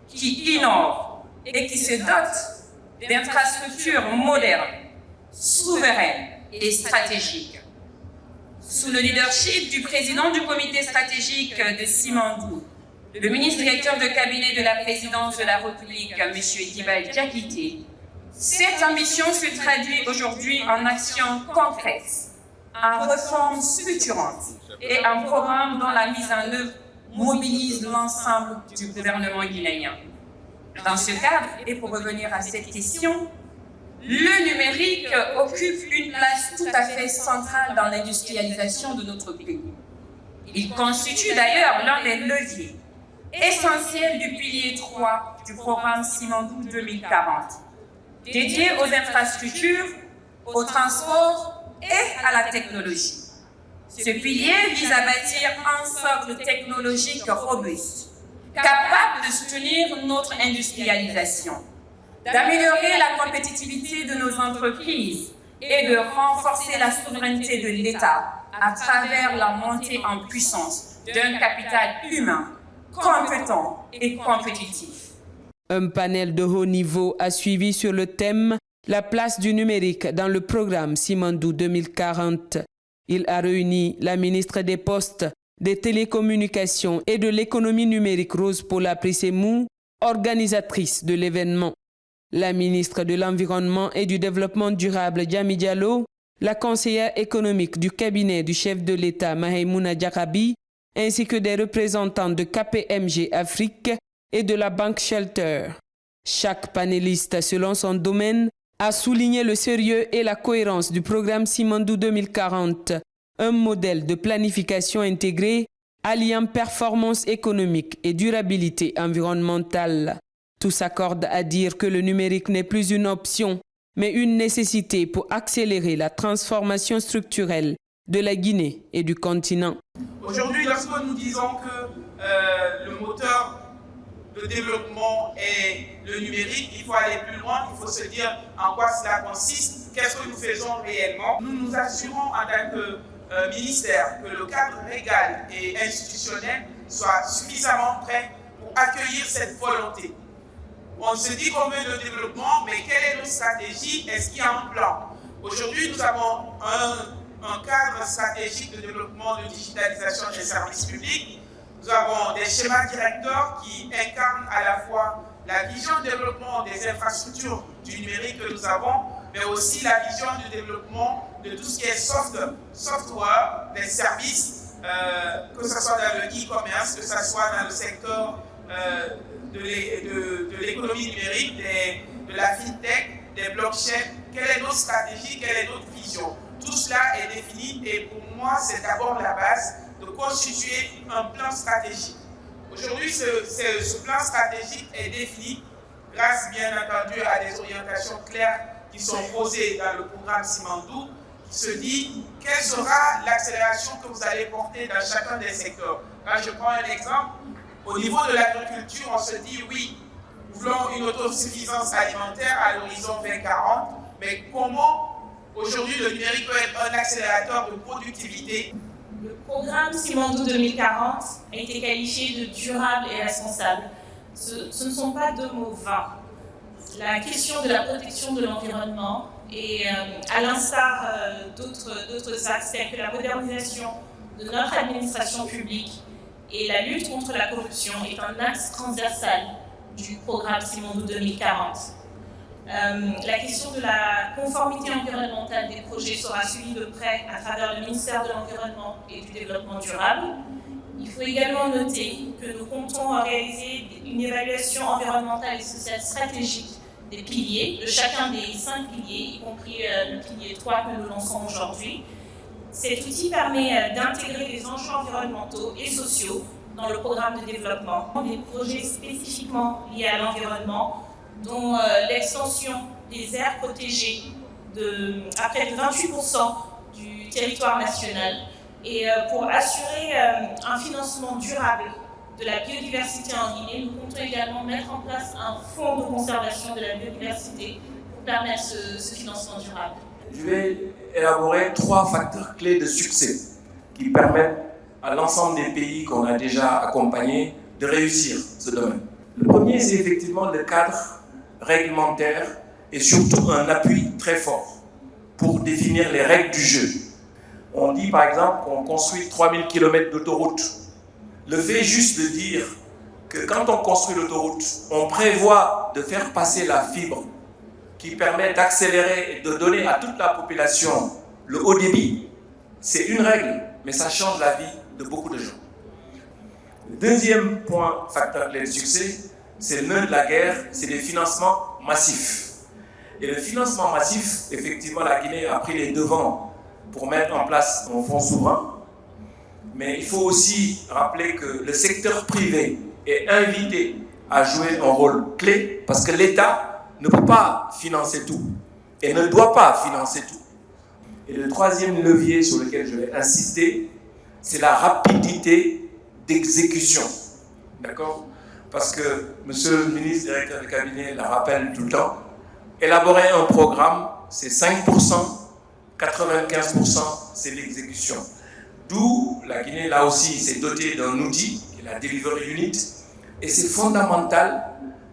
qui innove et qui se dote d'infrastructures modernes, souveraines et stratégiques. Sous le leadership du président du comité stratégique de Simandou, le ministre directeur de cabinet de la présidence de la République, M. Dibal Diakité, cette ambition se traduit aujourd'hui en actions concrètes, en réformes structurantes et en programmes dont la mise en œuvre mobilise l'ensemble du gouvernement guinéen. Dans ce cadre, et pour revenir à cette question, le numérique occupe une place tout à fait centrale dans l'industrialisation de notre pays. Il constitue d'ailleurs l'un des leviers essentiels du pilier 3 du programme Simandou 2040, dédié aux infrastructures, au transport et à la technologie. Ce pilier vise à bâtir un socle technologique robuste, capable de soutenir notre industrialisation, d'améliorer la compétitivité de nos entreprises et de renforcer la souveraineté de l'État à travers la montée en puissance d'un capital humain compétent et compétitif. Un panel de haut niveau a suivi sur le thème « La place du numérique dans le programme Simandou 2040 ». Il a réuni la ministre des Postes, des Télécommunications et de l'Économie numérique Rose Paula Prissemou, organisatrice de l'événement, la ministre de l'Environnement et du Développement durable Diamy Diallo, la conseillère économique du cabinet du chef de l'État Maïmouna Diakabi, ainsi que des représentants de KPMG Afrique et de la Banque Shelter. Chaque panéliste, selon son domaine, a souligné le sérieux et la cohérence du programme Simandou 2040, un modèle de planification intégrée alliant performance économique et durabilité environnementale. Tous s'accordent à dire que le numérique n'est plus une option, mais une nécessité pour accélérer la transformation structurelle de la Guinée et du continent. Aujourd'hui, lorsque nous disons que le moteur de développement est le numérique, il faut aller plus loin, il faut se dire en quoi cela consiste, qu'est-ce que nous faisons réellement. Nous nous assurons en tant que ministère que le cadre légal et institutionnel soit suffisamment prêt pour accueillir cette volonté. On se dit qu'on veut le développement, mais quelle est notre stratégie? Est-ce qu'il y a un plan? Aujourd'hui, nous avons un cadre stratégique de développement de digitalisation des services publics. Nous avons des schémas directeurs qui incarnent à la fois la vision de développement des infrastructures du numérique que nous avons, mais aussi la vision de développement de tout ce qui est software, des services, que ce soit dans le e-commerce, que ce soit dans le secteur de l'économie numérique, de la fintech, des blockchains. Quelle est notre stratégie, quelle est notre vision? Tout cela est défini et pour moi, c'est d'abord la base de constituer un plan stratégique. Aujourd'hui, ce plan stratégique est défini grâce, bien entendu, à des orientations claires qui sont posées dans le programme Simandou, qui se dit quelle sera l'accélération que vous allez porter dans chacun des secteurs. Là, je prends un exemple. Au niveau de l'agriculture, on se dit oui, nous voulons une autosuffisance alimentaire à l'horizon 2040, mais comment aujourd'hui le numérique peut être un accélérateur de productivité? Le programme Simandou 2040 a été qualifié de durable et responsable. Ce ne sont pas deux mots vains. La question de la protection de l'environnement et à l'instar d'autres axes tels que la modernisation de notre administration publique et la lutte contre la corruption est un axe transversal du programme Simandou 2040. La question de la conformité environnementale des projets sera suivie de près à travers le ministère de l'Environnement et du Développement durable. Il faut également noter que nous comptons réaliser une évaluation environnementale et sociale stratégique des piliers, de chacun des 5 piliers, y compris le pilier 3 que nous lançons aujourd'hui. Cet outil permet d'intégrer les enjeux environnementaux et sociaux dans le programme de développement. Des projets spécifiquement liés à l'environnement, dont l'extension des aires protégées à près de 28% du territoire national. Et pour assurer un financement durable de la biodiversité en Guinée, nous comptons également mettre en place un fonds de conservation de la biodiversité pour permettre ce financement durable. Je vais élaborer 3 facteurs clés de succès qui permettent à l'ensemble des pays qu'on a déjà accompagnés de réussir ce domaine. Le premier, c'est effectivement le cadre réglementaire et surtout un appui très fort pour définir les règles du jeu. On dit par exemple qu'on construit 3000 km d'autoroute. Le fait juste de dire que quand on construit l'autoroute, on prévoit de faire passer la fibre qui permet d'accélérer et de donner à toute la population le haut débit, c'est une règle, mais ça change la vie de beaucoup de gens. Le deuxième point, facteur clé de succès, c'est le nœud de la guerre, c'est les financements massifs. Et le financement massif, effectivement, la Guinée a pris les devants pour mettre en place un fonds souverain. Mais il faut aussi rappeler que le secteur privé est invité à jouer un rôle clé parce que l'État ne peut pas financer tout et ne doit pas financer tout. Et le troisième levier sur lequel je vais insister, c'est la rapidité d'exécution. D'accord ? Parce que monsieur le ministre, directeur du cabinet, le rappelle tout le temps, élaborer un programme, c'est 5%, 95%, c'est l'exécution. D'où la Guinée, là aussi, s'est dotée d'un outil, qui est la Delivery Unit, et c'est fondamental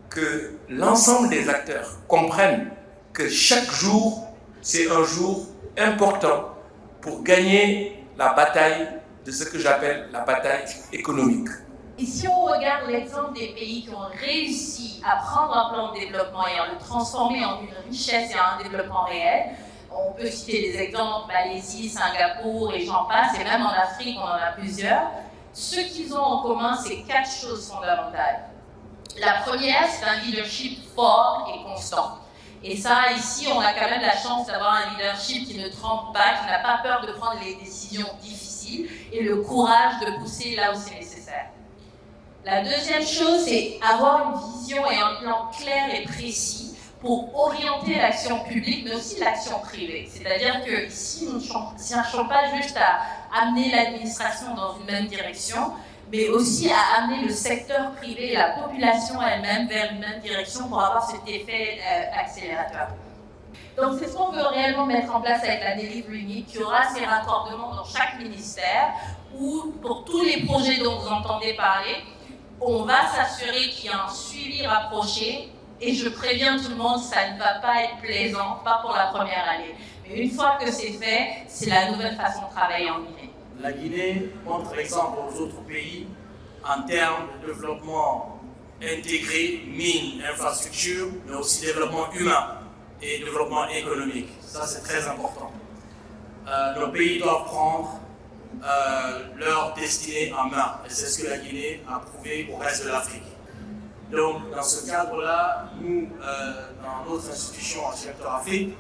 que l'ensemble des acteurs comprennent que chaque jour, c'est un jour important pour gagner la bataille de ce que j'appelle la bataille économique. Et si on regarde l'exemple des pays qui ont réussi à prendre un plan de développement et à le transformer en une richesse et en un développement réel, on peut citer des exemples, Malaisie, Singapour et j'en passe, et même en Afrique, on en a plusieurs. Ce qu'ils ont en commun, c'est 4 choses fondamentales. La première, c'est un leadership fort et constant. Et ça, ici, on a quand même la chance d'avoir un leadership qui ne tremble pas, qui n'a pas peur de prendre les décisions difficiles et le courage de pousser là où c'est nécessaire. La deuxième chose, c'est avoir une vision et un plan clair et précis pour orienter l'action publique, mais aussi l'action privée. C'est-à-dire qu'ici, nous ne cherchons pas juste à amener l'administration dans une même direction, mais aussi à amener le secteur privé et la population elle-même vers une même direction pour avoir cet effet accélérateur. Donc c'est ce qu'on veut réellement mettre en place avec la Delivery Unit, qui aura ces raccordements dans chaque ministère, où pour tous les projets dont vous entendez parler, on va s'assurer qu'il y a un suivi rapproché, et je préviens tout le monde, ça ne va pas être plaisant, pas pour la première année. Mais une fois que c'est fait, c'est la nouvelle façon de travailler en Guinée. La Guinée montre l'exemple aux autres pays en termes de développement intégré, mines, infrastructures, mais aussi développement humain et développement économique. Ça, c'est très important. Nos pays doivent prendre leur destinée en main. Et c'est ce que la Guinée a prouvé au reste de l'Afrique. Donc, dans ce cadre-là, nous, dans notre institution en secteur Afrique,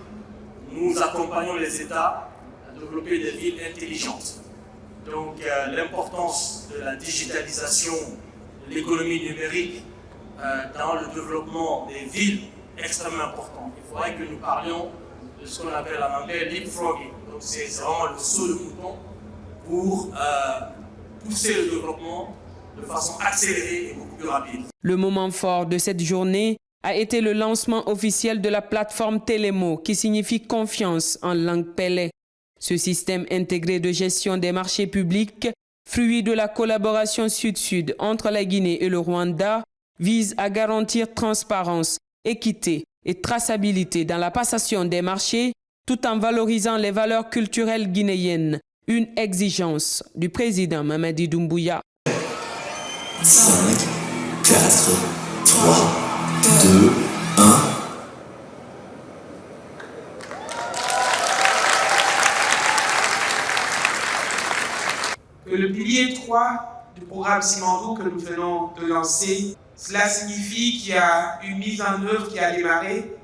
nous accompagnons les États à développer des villes intelligentes. Donc, l'importance de la digitalisation, de l'économie numérique dans le développement des villes est extrêmement important. Il faudrait que nous parlions de ce qu'on appelle en anglais leapfrogging. Donc, c'est vraiment le saut de mouton pour pousser le développement de façon accélérée et beaucoup plus rapide. Le moment fort de cette journée a été le lancement officiel de la plateforme Télémo, qui signifie confiance en langue pélé. Ce système intégré de gestion des marchés publics, fruit de la collaboration sud-sud entre la Guinée et le Rwanda, vise à garantir transparence, équité et traçabilité dans la passation des marchés, tout en valorisant les valeurs culturelles guinéennes, une exigence du président Mamadi Doumbouya. 5, 4, 3, 2, 1. Que le pilier 3 du programme Simandou que nous venons de lancer, cela signifie qu'il y a une mise en œuvre qui a démarré,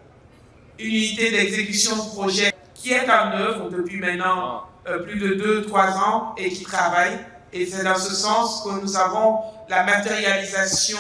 une unité d'exécution de projet qui est en œuvre depuis maintenant plus de 2-3 ans et qui travaille. Et c'est dans ce sens que nous avons la matérialisation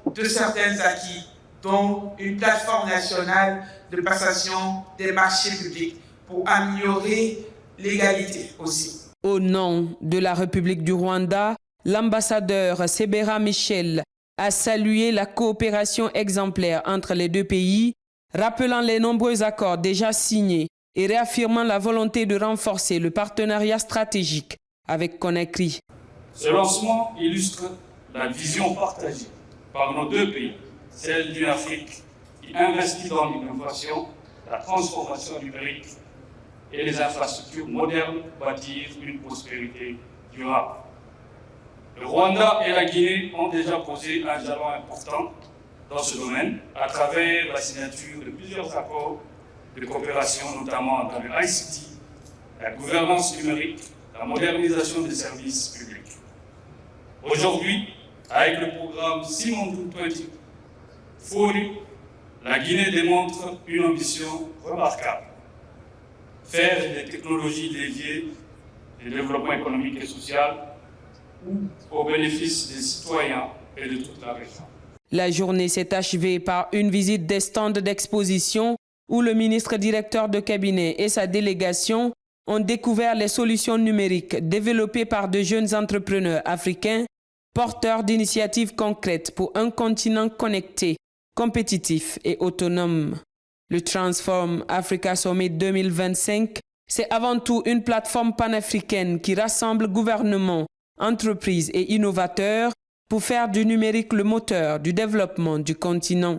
de certains acquis, dont une plateforme nationale de passation des marchés publics pour améliorer l'égalité aussi. Au nom de la République du Rwanda, l'ambassadeur Sebera Michel a salué la coopération exemplaire entre les deux pays, rappelant les nombreux accords déjà signés et réaffirmant la volonté de renforcer le partenariat stratégique avec Conakry. Ce lancement illustre la vision partagée par nos deux pays, celle d'une Afrique qui investit dans l'innovation, la transformation numérique et les infrastructures modernes pour bâtir une prospérité durable. Le Rwanda et la Guinée ont déjà posé un jalon important dans ce domaine à travers la signature de plusieurs accords de coopération, notamment dans le ICT, la gouvernance numérique, la modernisation des services publics. Aujourd'hui, avec le programme Simandou 2040, la Guinée démontre une ambition remarquable. Faire des technologies dédiées au développement économique et social au bénéfice des citoyens et de toute la région. La journée s'est achevée par une visite des stands d'exposition où le ministre directeur de cabinet et sa délégation ont découvert les solutions numériques développées par de jeunes entrepreneurs africains porteurs d'initiatives concrètes pour un continent connecté, compétitif et autonome. Le Transform Africa Summit 2025, c'est avant tout une plateforme panafricaine qui rassemble gouvernements, entreprises et innovateurs pour faire du numérique le moteur du développement du continent.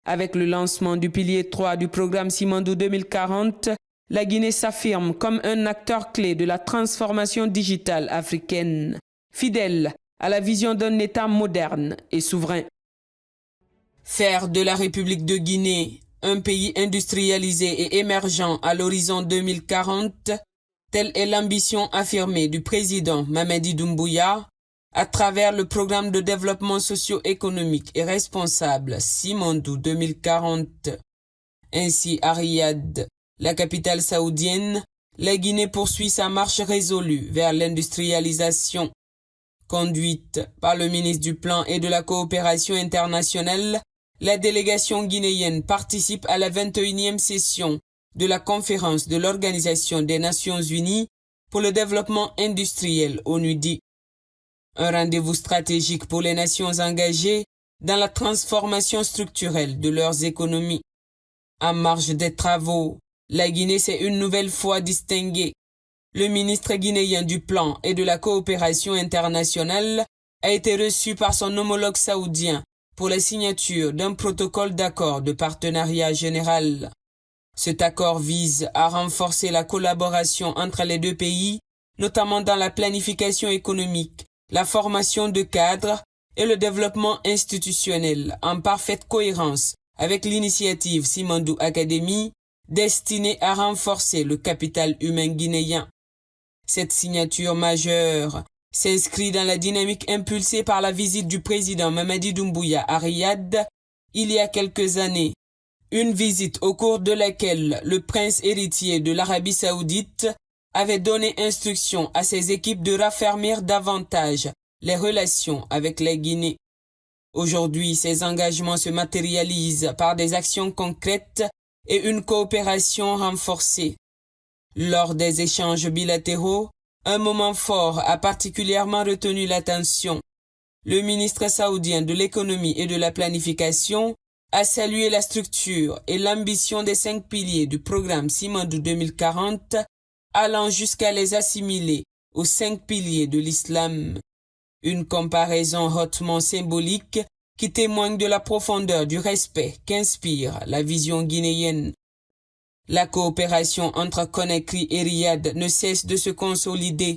Avec le lancement du pilier 3 du programme Simandou 2040, la Guinée s'affirme comme un acteur clé de la transformation digitale africaine, fidèle à la vision d'un État moderne et souverain. Faire de la République de Guinée un pays industrialisé et émergent à l'horizon 2040, telle est l'ambition affirmée du président Mamadi Doumbouya à travers le programme de développement socio-économique et responsable Simandou 2040. Ainsi, à Riyad, la capitale saoudienne, la Guinée poursuit sa marche résolue vers l'industrialisation. Conduite par le ministre du Plan et de la Coopération internationale, la délégation guinéenne participe à la 21e session de la conférence de l'Organisation des Nations Unies pour le développement industriel ONUDI. Un rendez-vous stratégique pour les nations engagées dans la transformation structurelle de leurs économies. En marge des travaux, la Guinée s'est une nouvelle fois distinguée. Le ministre guinéen du Plan et de la Coopération internationale a été reçu par son homologue saoudien pour la signature d'un protocole d'accord de partenariat général. Cet accord vise à renforcer la collaboration entre les deux pays, notamment dans la planification économique, la formation de cadres et le développement institutionnel, en parfaite cohérence avec l'initiative Simandou Academy, destinée à renforcer le capital humain guinéen. Cette signature majeure s'inscrit dans la dynamique impulsée par la visite du président Mamadi Doumbouya à Riyad il y a quelques années. Une visite au cours de laquelle le prince héritier de l'Arabie saoudite avait donné instruction à ses équipes de raffermir davantage les relations avec la Guinée. Aujourd'hui, ces engagements se matérialisent par des actions concrètes et une coopération renforcée. Lors des échanges bilatéraux, un moment fort a particulièrement retenu l'attention. Le ministre saoudien de l'économie et de la planification a salué la structure et l'ambition des 5 piliers du programme Simandou 2040, allant jusqu'à les assimiler aux 5 piliers de l'islam. Une comparaison hautement symbolique qui témoigne de la profondeur du respect qu'inspire la vision guinéenne. La coopération entre Conakry et Riyad ne cesse de se consolider.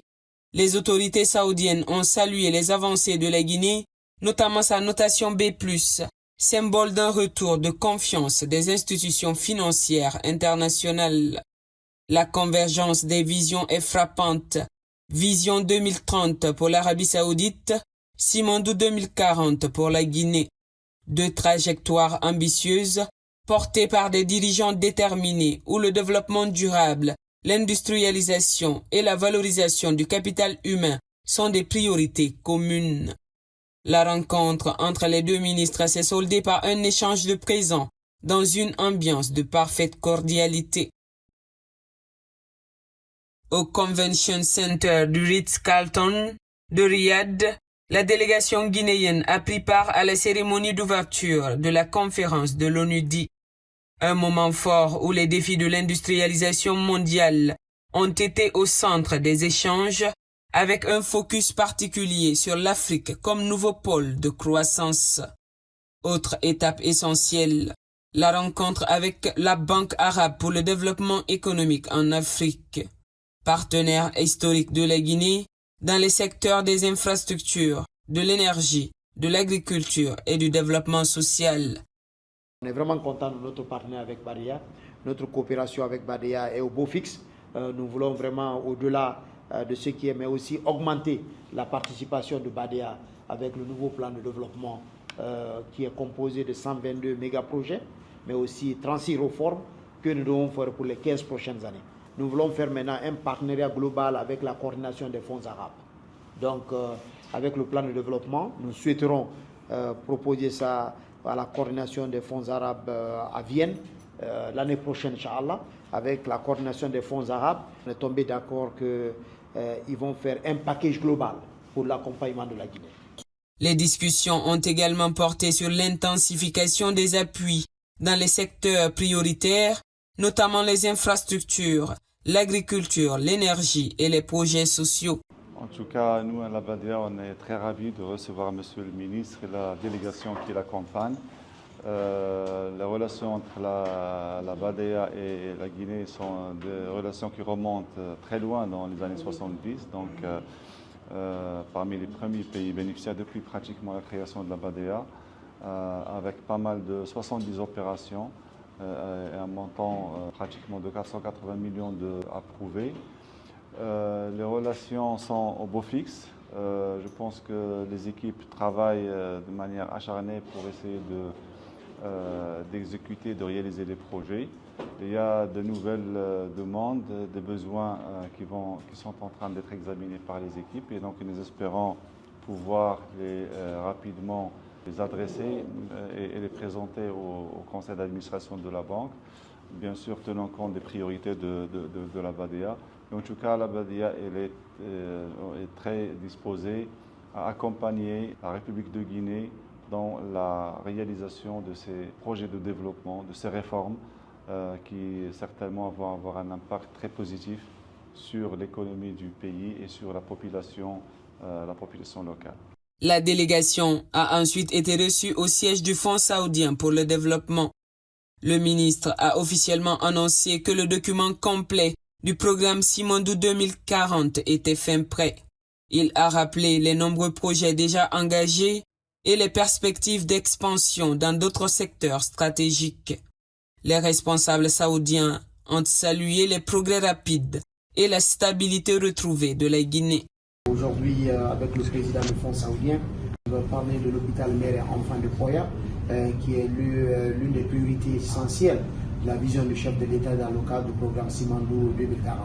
Les autorités saoudiennes ont salué les avancées de la Guinée, notamment sa notation B+, symbole d'un retour de confiance des institutions financières internationales. La convergence des visions est frappante. Vision 2030 pour l'Arabie saoudite, Simandou 2040 pour la Guinée. 2 trajectoires ambitieuses portées par des dirigeants déterminés où le développement durable, l'industrialisation et la valorisation du capital humain sont des priorités communes. La rencontre entre les 2 ministres s'est soldée par un échange de présents dans une ambiance de parfaite cordialité. Au Convention Center du Ritz-Carlton de Riyad, la délégation guinéenne a pris part à la cérémonie d'ouverture de la conférence de l'ONUDI. Un moment fort où les défis de l'industrialisation mondiale ont été au centre des échanges, avec un focus particulier sur l'Afrique comme nouveau pôle de croissance. Autre étape essentielle, la rencontre avec la Banque arabe pour le développement économique en Afrique, partenaire historique de la Guinée dans les secteurs des infrastructures, de l'énergie, de l'agriculture et du développement social. On est vraiment content de notre partenaire avec Badia. Notre coopération avec Badia est au beau fixe. Nous voulons vraiment, au-delà de ce qui est, mais aussi augmenter la participation de Badia avec le nouveau plan de développement qui est composé de 122 méga-projets, mais aussi 36 réformes que nous devons faire pour les 15 prochaines années. Nous voulons faire maintenant un partenariat global avec la coordination des fonds arabes. Donc, avec le plan de développement, nous souhaiterons proposer ça à la coordination des fonds arabes à Vienne l'année prochaine, Inch'Allah. Avec la coordination des fonds arabes, on est tombé d'accord qu'ils vont faire un package global pour l'accompagnement de la Guinée. Les discussions ont également porté sur l'intensification des appuis dans les secteurs prioritaires, notamment les infrastructures, l'agriculture, l'énergie et les projets sociaux. En tout cas, nous, à la BADEA, on est très ravis de recevoir Monsieur le ministre et la délégation qui l'accompagne. Les relations entre la BADEA et la Guinée sont des relations qui remontent très loin dans les années 70. Donc, parmi les premiers pays bénéficiaires depuis pratiquement la création de la BADEA, avec pas mal de 70 opérations et un montant pratiquement de 480 millions approuvés. Les relations sont au beau fixe. Je pense que les équipes travaillent de manière acharnée pour essayer d'exécuter, de réaliser les projets. Il y a de nouvelles demandes, des besoins qui sont en train d'être examinés par les équipes et donc nous espérons pouvoir rapidement les adresser et les présenter au conseil d'administration de la banque, bien sûr tenant compte des priorités de la BADEA. En tout cas, la BADEA est très disposée à accompagner la République de Guinée dans la réalisation de ces projets de développement, de ces réformes qui certainement vont avoir un impact très positif sur l'économie du pays et sur la population locale. La délégation a ensuite été reçue au siège du Fonds saoudien pour le développement. Le ministre a officiellement annoncé que le document complet du programme Simandou 2040 était fin prêt. Il a rappelé les nombreux projets déjà engagés et les perspectives d'expansion dans d'autres secteurs stratégiques. Les responsables saoudiens ont salué les progrès rapides et la stabilité retrouvée de la Guinée. Aujourd'hui, avec le président du Fonds saoudien, on va parler de l'hôpital mère et enfant de Poya, qui est l'une des priorités essentielles de la vision du chef de l'État dans le cadre du programme Simandou 2040.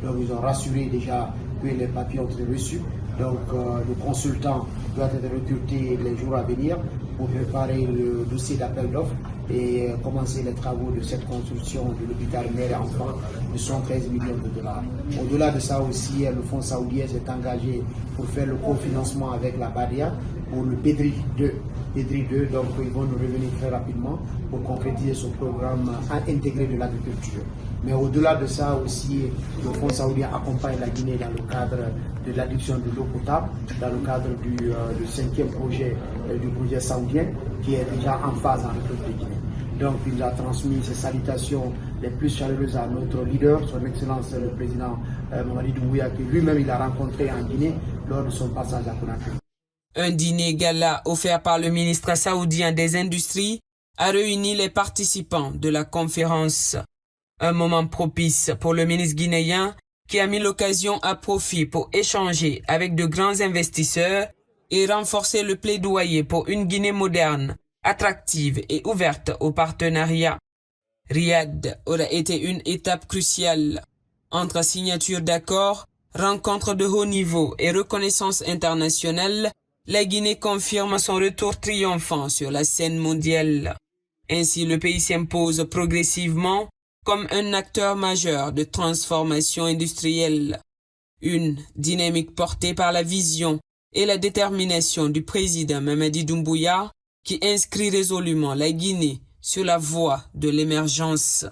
Donc, ils ont rassuré déjà que les papiers ont été reçus. Donc, le consultant doit être recruté les jours à venir pour préparer le dossier d'appel d'offres et commencer les travaux de cette construction de l'hôpital mère et enfant de 113 millions de dollars. Au-delà de ça aussi, le Fonds saoudien s'est engagé pour faire le cofinancement avec la BADEA pour le PEDRI 2. PEDRI 2, donc ils vont nous revenir très rapidement pour concrétiser ce programme intégré de l'agriculture. Mais au-delà de ça aussi, le Fonds saoudien accompagne la Guinée dans le cadre de l'adduction de l'eau potable, dans le cadre du 5e projet du projet saoudien qui est déjà en phase en République de Guinée. Donc il nous a transmis ses salutations les plus chaleureuses à notre leader, son Excellence le président Mamadi Doumbouya, que lui-même il a rencontré en Guinée lors de son passage à Conakry. Un dîner gala offert par le ministre saoudien des Industries a réuni les participants de la conférence. Un moment propice pour le ministre guinéen qui a mis l'occasion à profit pour échanger avec de grands investisseurs et renforcer le plaidoyer pour une Guinée moderne, attractive et ouverte aux partenariats. Riyad aurait été une étape cruciale. Entre signature d'accords, rencontres de haut niveau et reconnaissance internationale, la Guinée confirme son retour triomphant sur la scène mondiale. Ainsi, le pays s'impose progressivement comme un acteur majeur de transformation industrielle. Une dynamique portée par la vision et la détermination du président Mamadi Doumbouya qui inscrit résolument la Guinée sur la voie de l'émergence.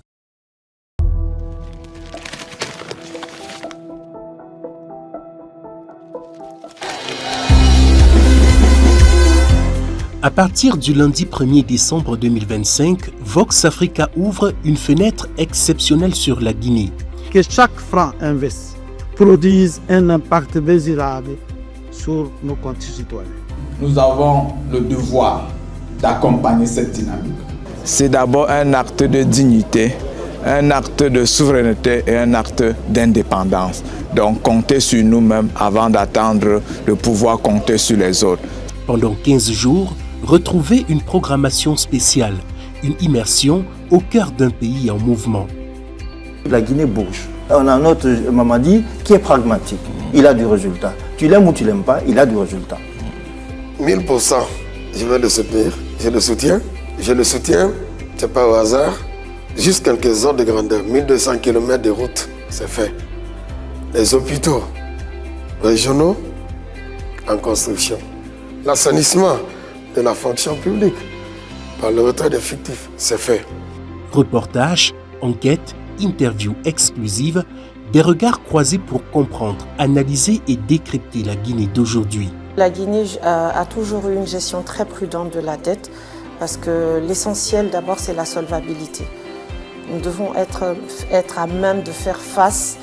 À partir du lundi 1er décembre 2025, Vox Africa ouvre une fenêtre exceptionnelle sur la Guinée. Que chaque franc investi produise un impact mesurable sur nos concitoyens. Nous avons le devoir d'accompagner cette dynamique. C'est d'abord un acte de dignité, un acte de souveraineté et un acte d'indépendance. Donc compter sur nous-mêmes avant d'attendre de pouvoir compter sur les autres. Pendant 15 jours, retrouvez une programmation spéciale, une immersion au cœur d'un pays en mouvement. La Guinée bouge. On a un autre Mamadi qui est pragmatique. Il a du résultat. Tu l'aimes ou tu l'aimes pas, il a du résultat. 1000%, je vais le soutenir. Je le soutiens. Je le soutiens, c'est pas au hasard. Juste quelques ordres de grandeur, 1200 km de route, c'est fait. Les hôpitaux régionaux en construction. L'assainissement de la fonction publique par le retrait des fictifs, c'est fait. Reportages, enquêtes, interviews exclusives, des regards croisés pour comprendre, analyser et décrypter la Guinée d'aujourd'hui. La Guinée a toujours eu une gestion très prudente de la dette parce que l'essentiel d'abord c'est la solvabilité. Nous devons être à même de faire face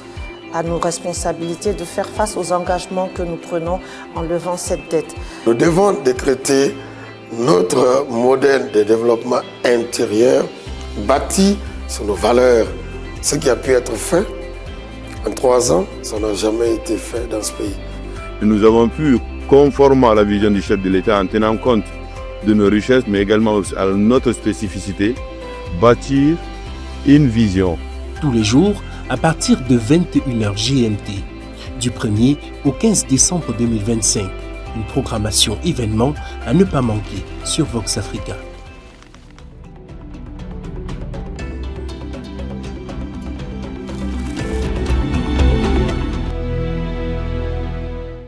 à nos responsabilités, de faire face aux engagements que nous prenons en levant cette dette. Nous devons décréter notre modèle de développement intérieur bâti sur nos valeurs. Ce qui a pu être fait en 3 ans, ça n'a jamais été fait dans ce pays. Nous avons pu, conformément à la vision du chef de l'État, en tenant compte de nos richesses, mais également à notre spécificité, bâtir une vision. Tous les jours, à partir de 21h GMT, du 1er au 15 décembre 2025, une programmation événement à ne pas manquer sur Vox Africa.